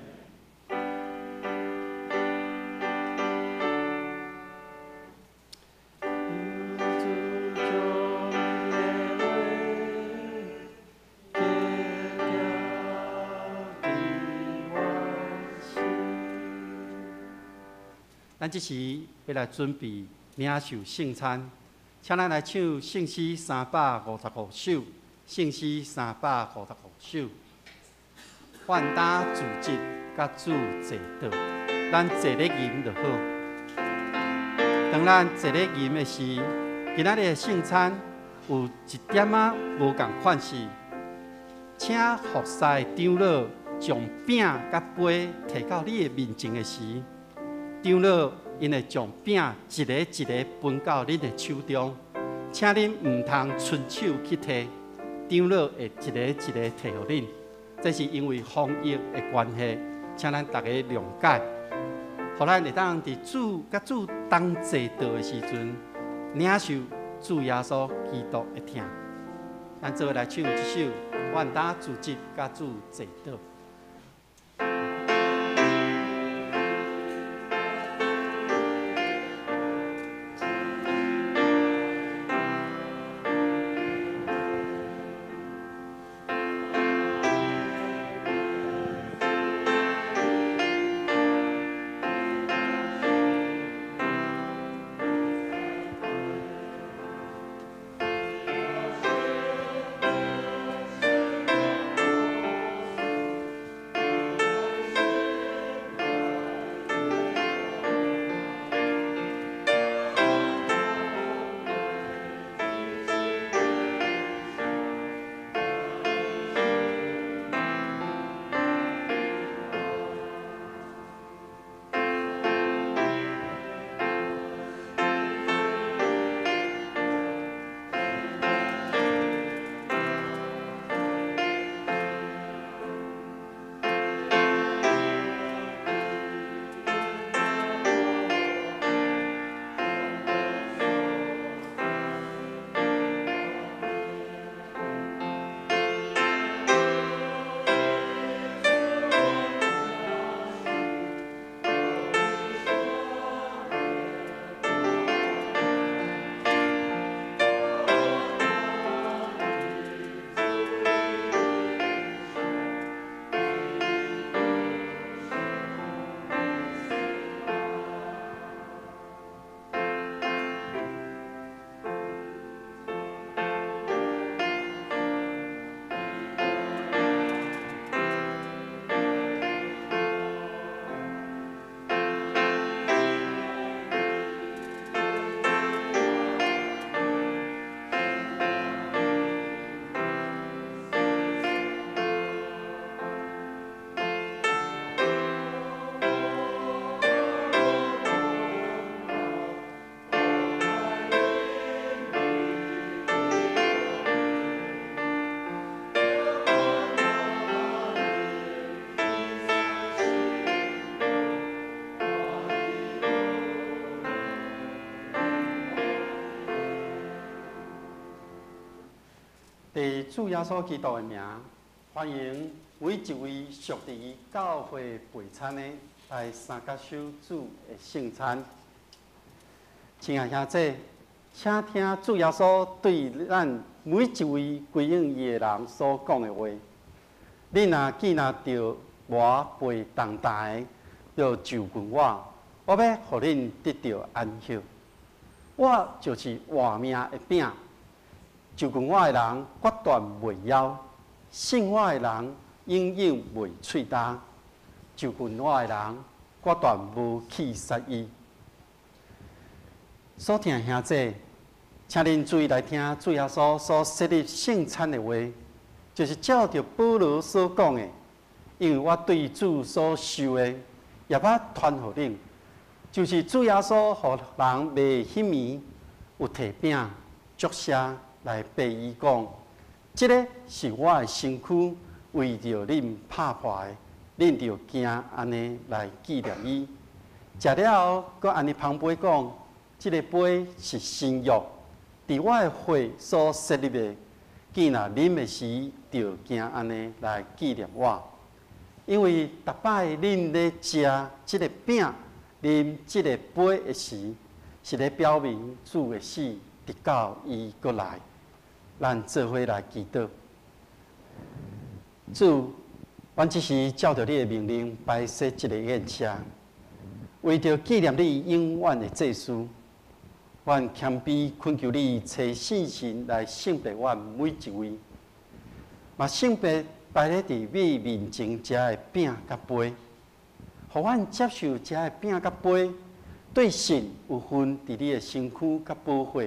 咱这时要来准备领受圣餐，请咱来唱圣诗355首，圣诗355首，换打自责甲主坐倒，咱坐咧吟就好。当咱坐咧吟的时，今仔日的圣餐有一点仔无共款是，请服侍长老将饼甲杯摕到你的面前的时。长老因会将饼一个一个分到恁的手中，请恁唔通伸手去摕，长老会一个一个摕互恁。这是因为防疫的关系，请咱大家谅解。互咱会当伫主甲主同坐道的时阵，领受主耶稣基督的听。咱做来唱一首《万打自责甲主坐道》。伫主耶稣基督的名，欢迎每一位属于教会陪餐的来三甲守主的圣餐。亲爱兄弟，请听主耶稣对咱每一位归应伊的人所讲的话。你若见到我背重担的，要就近我，我要互恁得到安息。我就是活命的饼，就近我的人决断袂枵，信我的人永远袂喙焦，就近我的人决断无去杀伊。所听兄弟，请恁注意来听主耶稣所设立圣餐的话，就是照着保罗所讲的，因为我对主所受的，也捌传互恁。就是主耶稣，互人袂迄暝有摕饼祝谢来背伊讲，这个是我的身躯，为着恁拍破的，恁着惊安尼来纪念伊。食了后，搁安尼旁边讲，这个杯是新约，伫我的血所设立的，见若啉的时，着惊安尼来纪念我。因为逐摆恁咧食这个饼。啉这个杯的时，是咧表明主的死，直到伊过来。咱做伙来祈祷。主，阮只是照着你的命令摆设这个宴车，为着纪念你永远的祭司，阮谦卑恳求你找信心来圣别阮每一位，嘛圣别摆咧伫你面前食的饼甲杯。互阮接受这个饼甲杯，对神有份伫你的身躯甲保护，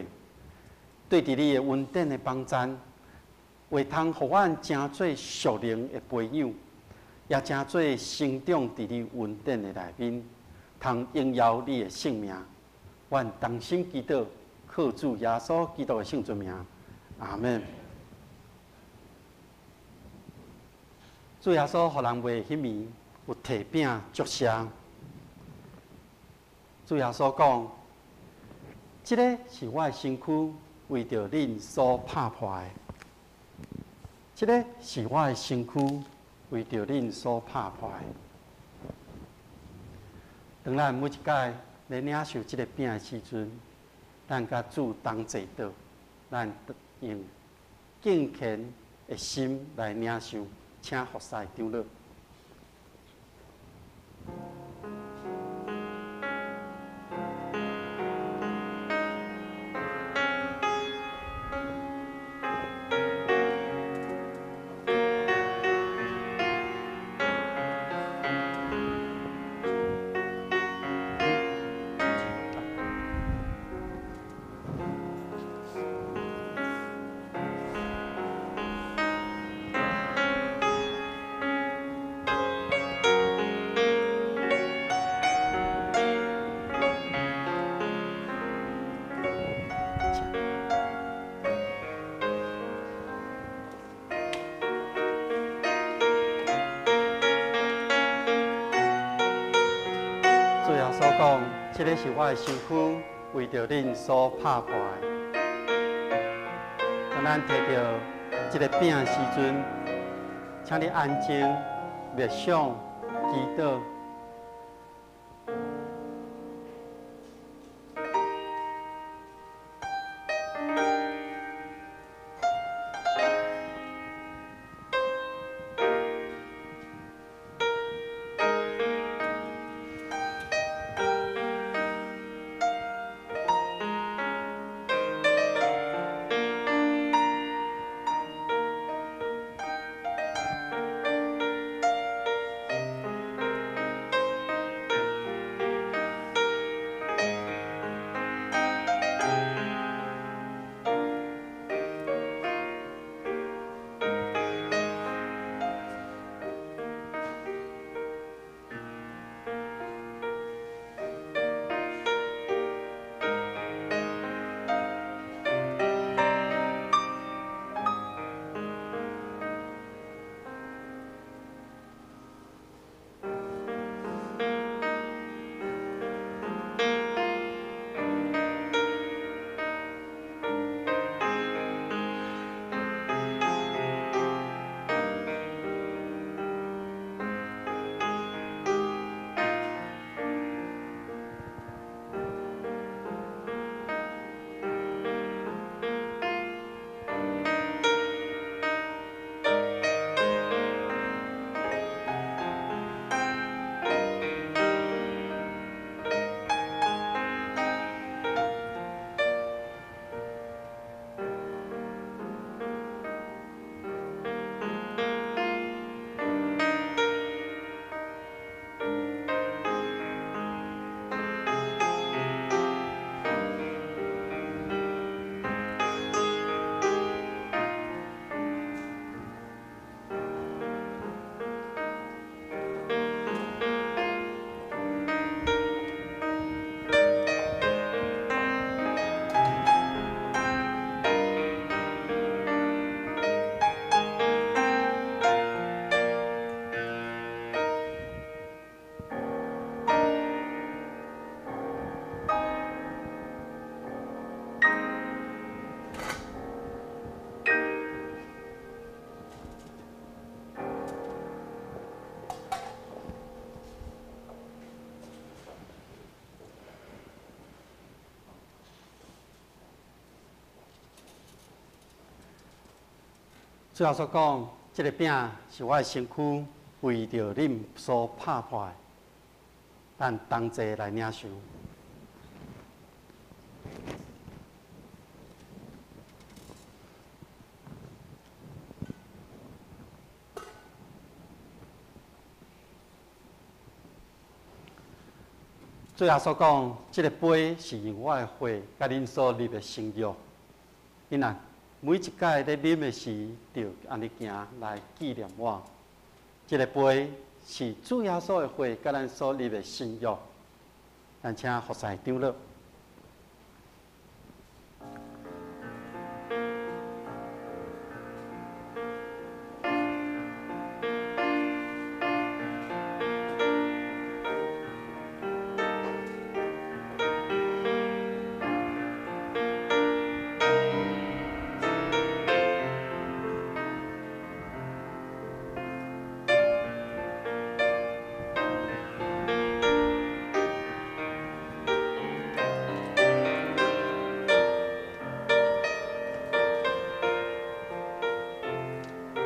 对伫你的恩典的帮赞，会通互阮成做属灵的培养，也成做成长伫你恩典的内面，通荣耀你的圣名。阮同心祈祷，靠主耶稣基督的圣尊名，阿门。主耶稣互人袂迄暝。有摕饼祝谢，主耶稣讲：，这个是我的身躯，为着恁所拍破的；，这个是我的身躯，为着恁所拍破的。当咱每一届来领受这个饼的时阵，咱甲主同坐倒，咱用敬虔的心来领受，请服侍长老。这个是我的身躯，为着恁所拍破的。当咱摕到这个饼的时阵，请你安静默想、祈祷。最后所讲，这个饼是我的身躯，为着恁所拍破的，咱同齐来领受。最后所讲，这个杯是用我的血甲恁所立的圣约。因啊，每一届咧啉的时，就安尼行来纪念我。这个杯是主耶稣的血甲咱所立的圣约。咱请服侍长老。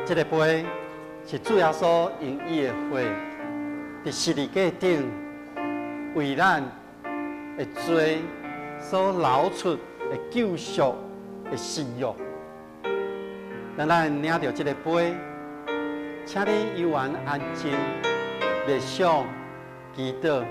这个杯是主耶稣用伊的血，伫十字架顶为咱的罪所流出的救赎的信约。当咱领到这个杯，请你悠然安静，默想祈祷。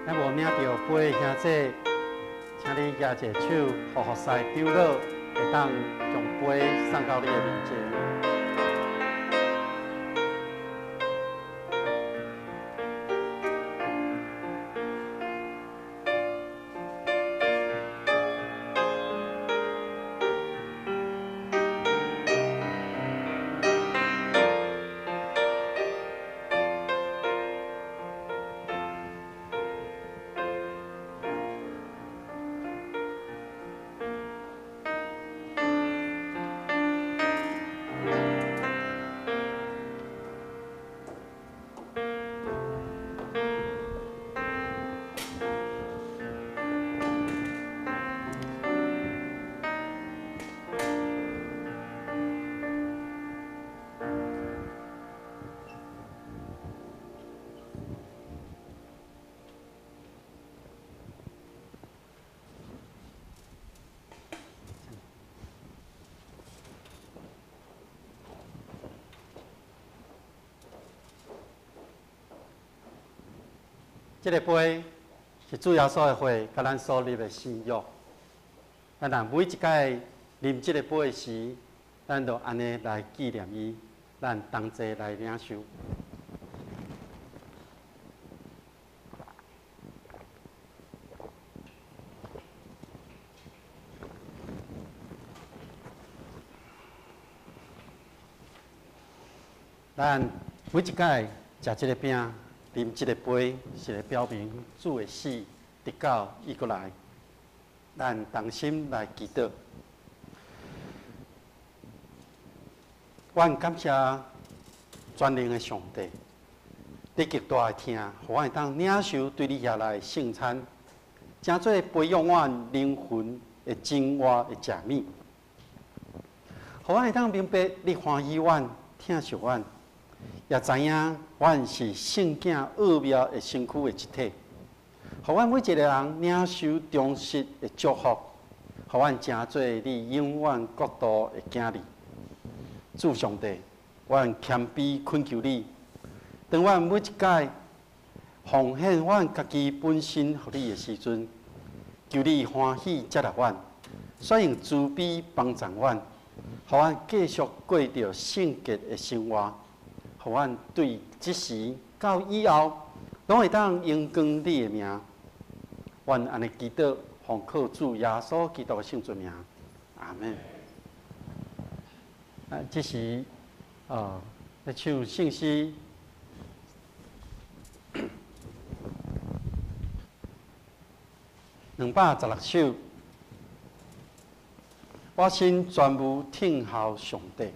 咱无领到杯兄弟，请你举一个手，服侍长老，会当将杯送到你的面前。这个杯是主要所的血，甲咱所立的信约。咱若每一届啉这个杯时，咱就安尼来纪念伊，咱同齐来领受。咱每一届食这个饼，啉这个杯，是来表明主的死直到伊过来。咱同心来祈祷。阮感谢全能的上帝，你极大的听，互阮会当领受对你下来的圣餐，正做培养阮灵魂的精华的食物，互阮会当明白你欢喜阮、疼惜阮，也知影阮是圣囝奥妙的身躯的一体，互阮每一个人领受忠实的祝福，互阮正做你永远国度的囝儿。主上帝，阮谦卑恳求你，当阮每一届奉献阮家己本身予你的时阵，求你欢喜接纳阮，所用慈悲帮助阮，互阮继续过着圣洁的生活，互阮对即时到以后，拢会当荣光你的名。阮安尼祈祷，奉靠主耶稣基督的圣尊名，阿门。这时，来唱圣诗216首。我心全无听候上帝。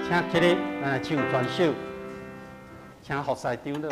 请起立，咱来唱全首，请服侍长老。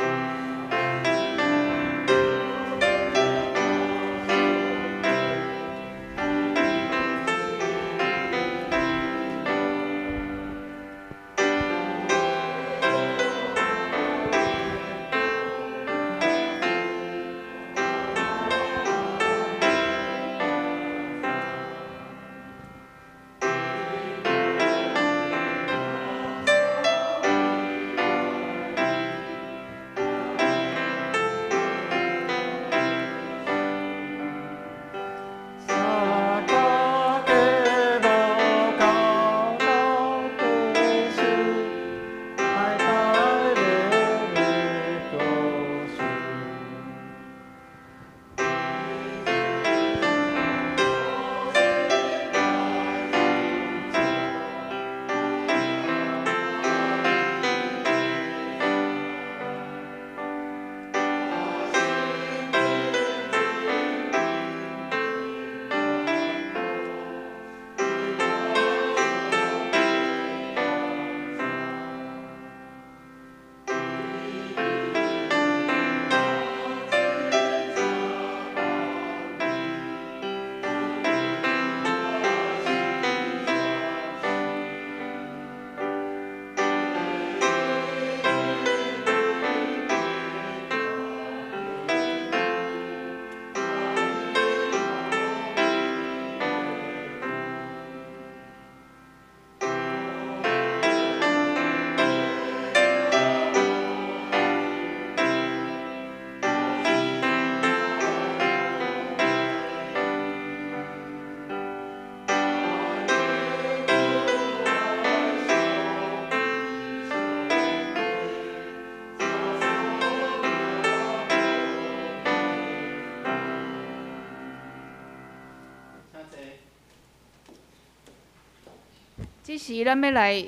这时，咱要来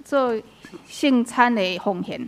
做圣餐的奉献。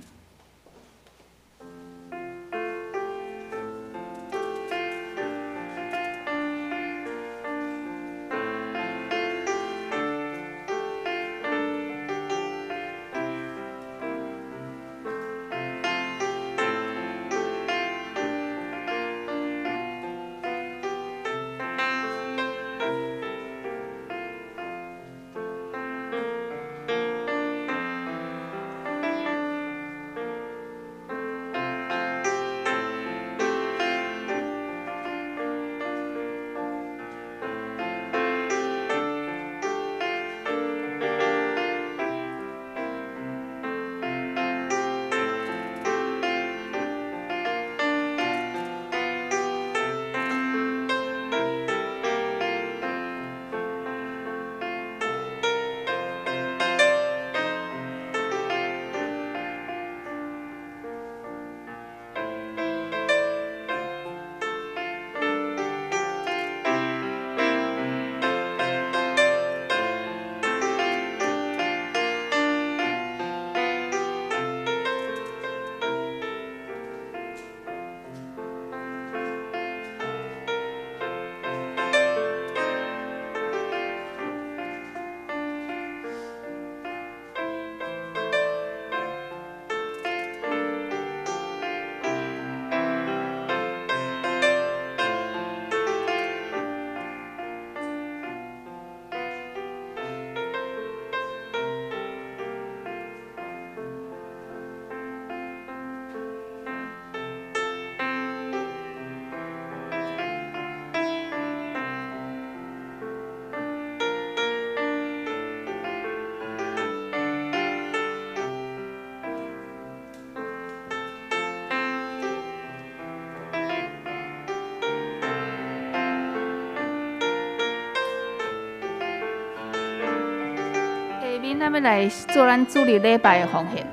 日咱要来做咱主日礼拜的奉献。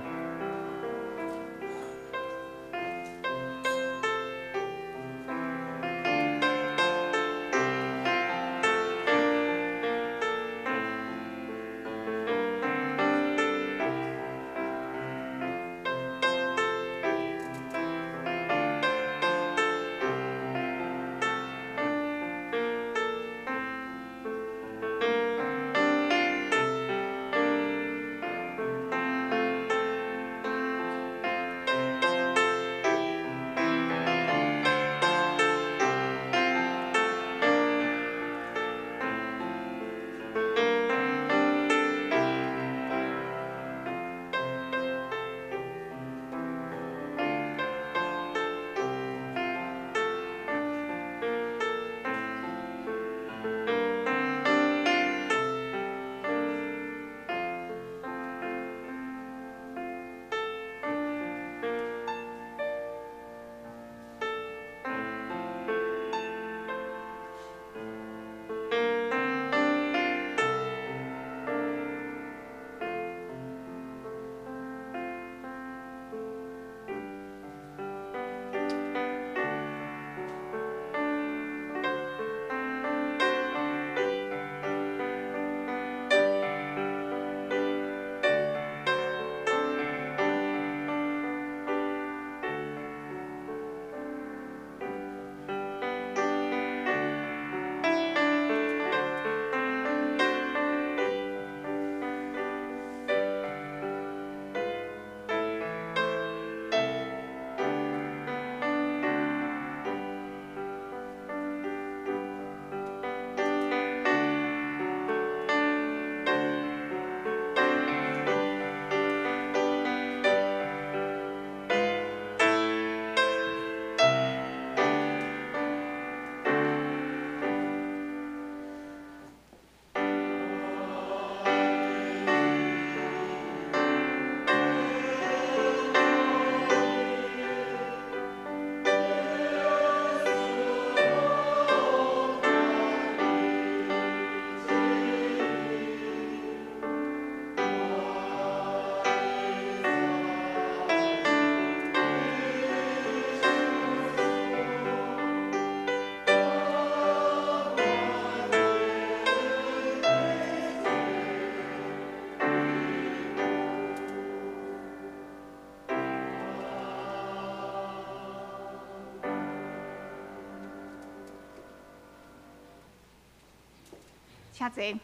请坐。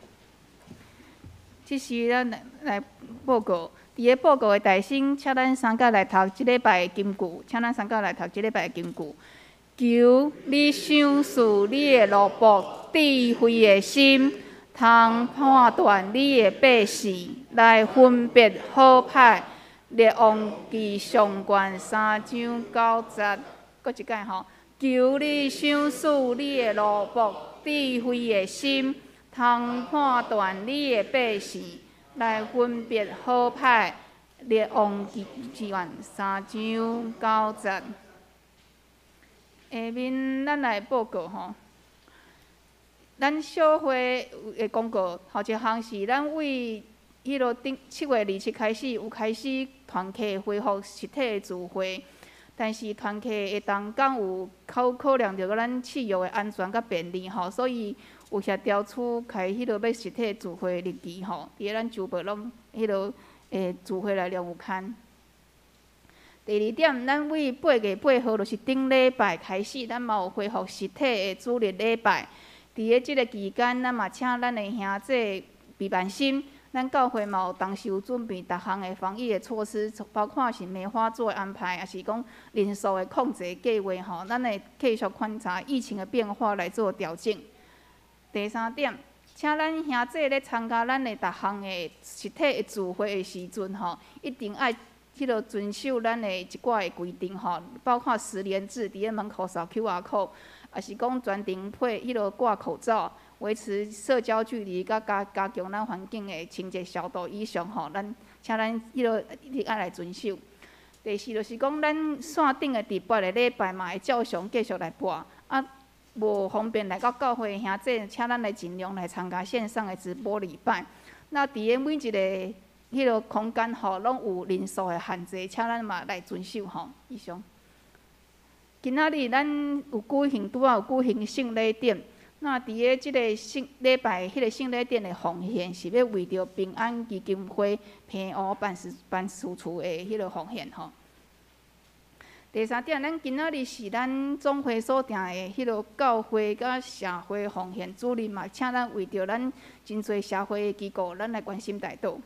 这是咱来报告。伫个报告的大省，请咱三甲来读即礼拜的金句，请咱三甲来读即礼拜的金句。求你赏赐你的奴仆智慧的心，通判断你的百姓，来分别好歹。列王记上卷3章9节，搁一摆吼。求你赏赐你的奴仆智慧的心，通判断你的百姓，来分别好歹。列王记卷3章9节。下面咱来报告吼，咱小会的公告头一项是咱为7月27开始有开始团契恢复实体的聚会，但是团契的同工有考量到咱试药的安全甲便利吼，所以有协调处开迄落要实体聚会日期吼，伫咱周报拢迄落聚会内容有刊。第二点，咱为8月8号，就是顶礼拜开始，咱嘛有恢复实体的主日礼拜。伫个即个期间，咱嘛请咱的兄弟备万心，咱教会嘛有同时有准备逐项的防疫的措施，包括是梅花座的安排，也是讲人数的控制计划吼，咱会继续观察疫情的变化来做调整。第三点，请咱兄弟咧参加咱的逐项的实体的聚会的时阵吼，一定爱迄落遵守咱的一寡的规定吼，包括10连制，伫个门口扫 QR code， 也是讲全程配迄落挂口罩，维持社交距离，甲加强咱环境的清洁消毒以上吼，请咱迄落一定爱来遵守。第四就是讲，咱线顶的第8个礼拜嘛会照常继续来播，无方便来到教会的兄弟，请咱来尽量来参加线上的直播礼拜。那伫个每一个迄个空间吼，拢有人数的限制，请咱嘛来遵守吼。以上。今仔日咱有举行，拄仔有举行圣礼典。那伫个即个圣礼拜，迄个圣礼典的奉献，是要为着平安基金会平湖办事处的迄个奉献吼。第三点，咱今仔日是咱总会所定的迄个教会甲社会奉献主任嘛，请咱为着咱真侪社会的机构，咱来关心大道。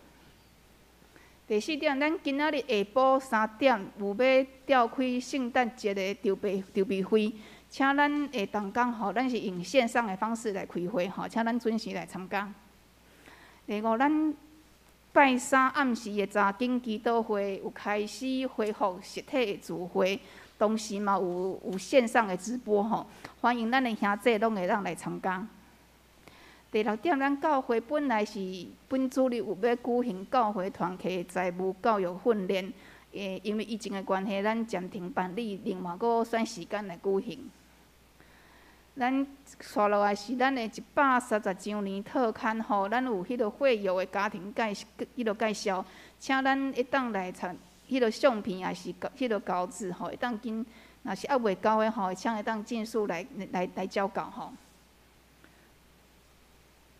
第四点，咱今仔日下晡3点有要召开圣诞节的筹备会，请咱下当天吼，咱是用线上的方式来开会吼，请咱准时来参加。第五，咱拜三暗时的查经祈祷会有开始恢复实体的聚会，同时嘛有线上的直播吼，欢迎咱的兄弟拢会当来参加。第六点，咱教会本来是本主日有要举行教会团契财务教育训练，因为疫情的关系，咱暂停办理，另外阁选时间来举行。咱刷落来是咱的130周年特刊吼，咱有迄个会友的家庭介绍，请咱会当来参迄个相片，也是迄个稿子吼，会当紧，若是还袂到的吼，请会当尽速来交稿吼。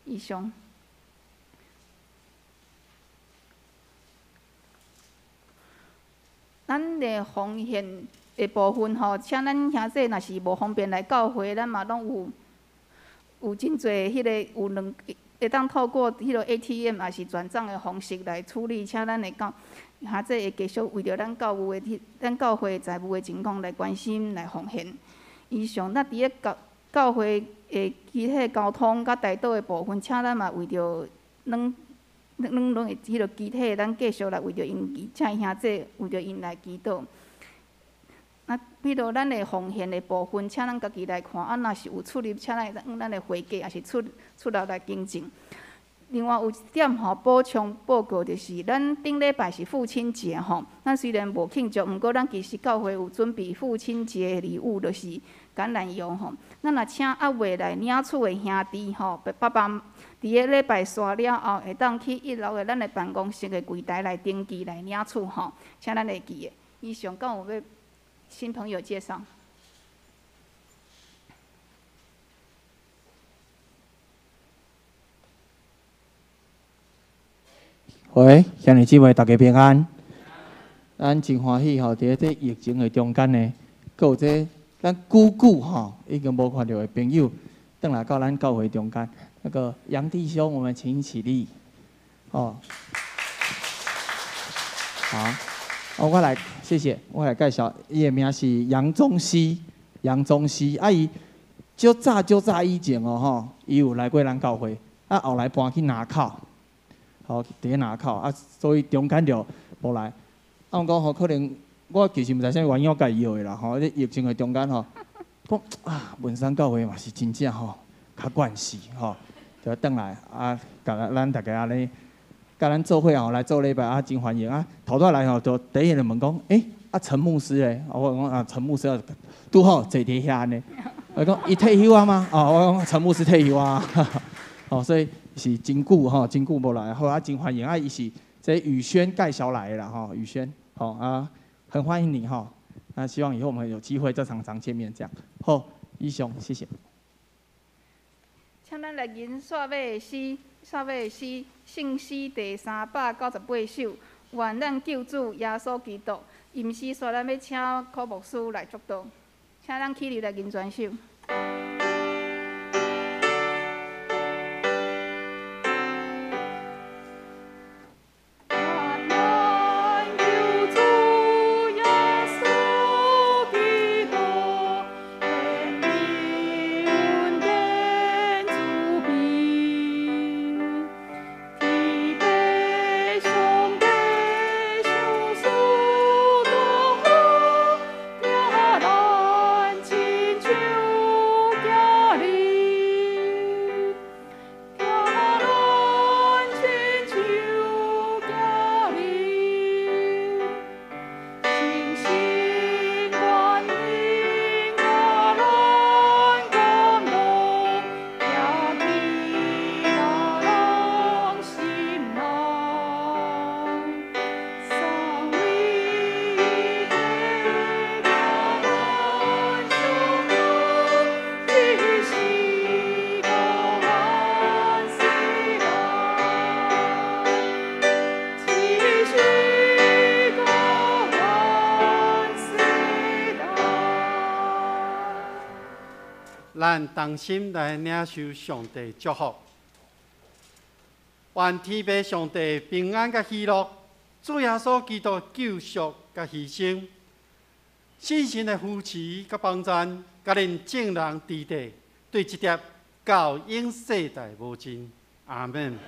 以上。咱的奉献的部分吼，请咱兄弟若是无方便来教会，咱嘛拢有真侪迄个有会当透过迄个 ATM 也是转账的方式来处理，请咱的兄弟会继续为着咱教会财务的情况来关心来奉献。以上，那伫个教会的其他交通甲大道的部分，请咱嘛为着咱的迄个集体，咱继续来为着因请兄弟为着因来祈祷。那比如咱的奉献的部分，请咱家己来看，若是有出入，请咱用咱的会计，也是出入来更正。另外有一点吼，补充报告就是，咱顶礼拜是父亲节吼，咱虽然无庆祝，毋过咱其实教会有准备父亲节的礼物，就是橄榄油吼。咱若请压未来领厝的兄弟吼，爸爸伫个礼拜刷了后，会当去1楼的咱的办公室的柜台来登记来领厝吼，请咱会记的。以上，敢有要新朋友介绍？喂，兄弟姊妹，大家平安。咱真欢喜吼，伫这疫情的中间呢，阁有这咱久吼已经无看到的朋友，转来到咱教会中间。那个杨弟兄，我们请起立。哦，好，我来，谢谢，我来介绍，伊的名是杨宗熙，啊伊较早以前哦吼，伊有来过咱教会，啊后来搬去南口。吼，伫个南口啊，所以中间就无来。啊，我讲吼，可能我其实毋知啥原因，我甲伊要的啦。吼，咧疫情的中间吼，讲啊，文山教会嘛是真正吼较惯势吼，就转来啊，甲咱大家安尼，甲咱做伙吼来做礼拜啊，真欢迎啊。头拄来吼，就第一个问讲，啊陈牧师咧，我讲啊陈牧师啊，拄好坐伫遐安尼。我讲伊退休啊吗？哦，我讲陈牧师退休啊。哦，所以。是真久吼，真久无来，好啊，真欢迎啊！伊是这宇轩介绍来的啦，吼，宇轩，好啊，很欢迎你哈。那希望以后我们有机会再常常见面，这样。好，以上，谢谢。请咱来吟煞尾的诗，圣诗第398首，愿咱救主耶稣基督。吟诗煞咱要请柯牧师来祝祷，请咱起立来吟全首。咱同心来领受上帝祝福。愿天父上帝平安甲喜乐，主耶稣基督救赎甲牺牲，信心的扶持甲帮赞，甲恁众人伫地，对这点到永世代无尽。阿门。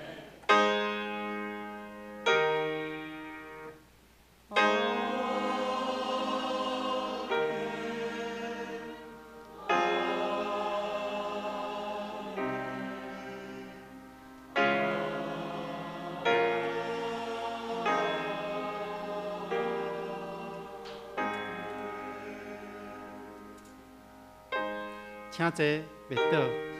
请坐，麦倒。